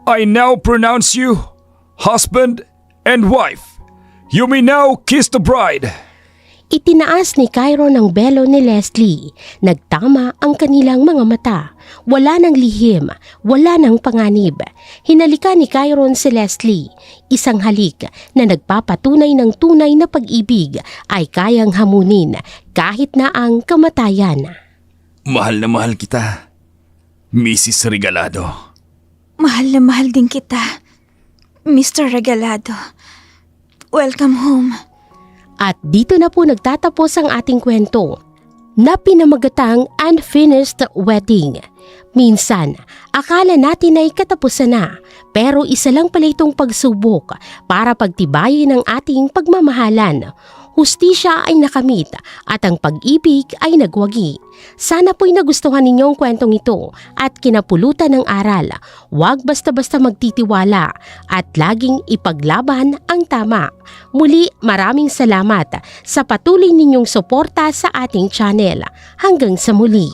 I now pronounce you husband and wife. You may now kiss the bride. Itinaas ni Chiron ang belo ni Leslie. Nagtama ang kanilang mga mata. Wala nang lihim, wala nang panganib. Hinalikan ni Chiron si Leslie. Isang halik na nagpapatunay ng tunay na pag-ibig ay kayang hamunin kahit na ang kamatayan. Mahal na mahal kita, Mrs. Regalado. Mahal na mahal din kita, Mr. Regalado. Welcome home. At dito na po nagtatapos ang ating kwento na pinamagatang Unfinished Wedding. Minsan, akala natin ay katapusan na, pero isa lang pala itong pagsubok para pagtibayin ang ating pagmamahalan. Hustisya ay nakamit at ang pag-ibig ay nagwagi. Sana po'y nagustuhan ninyo ang kwentong ito at kinapulutan ng aral. Huwag basta-basta magtitiwala at laging ipaglaban ang tama. Muli, maraming salamat sa patuloy ninyong suporta sa ating channel. Hanggang sa muli.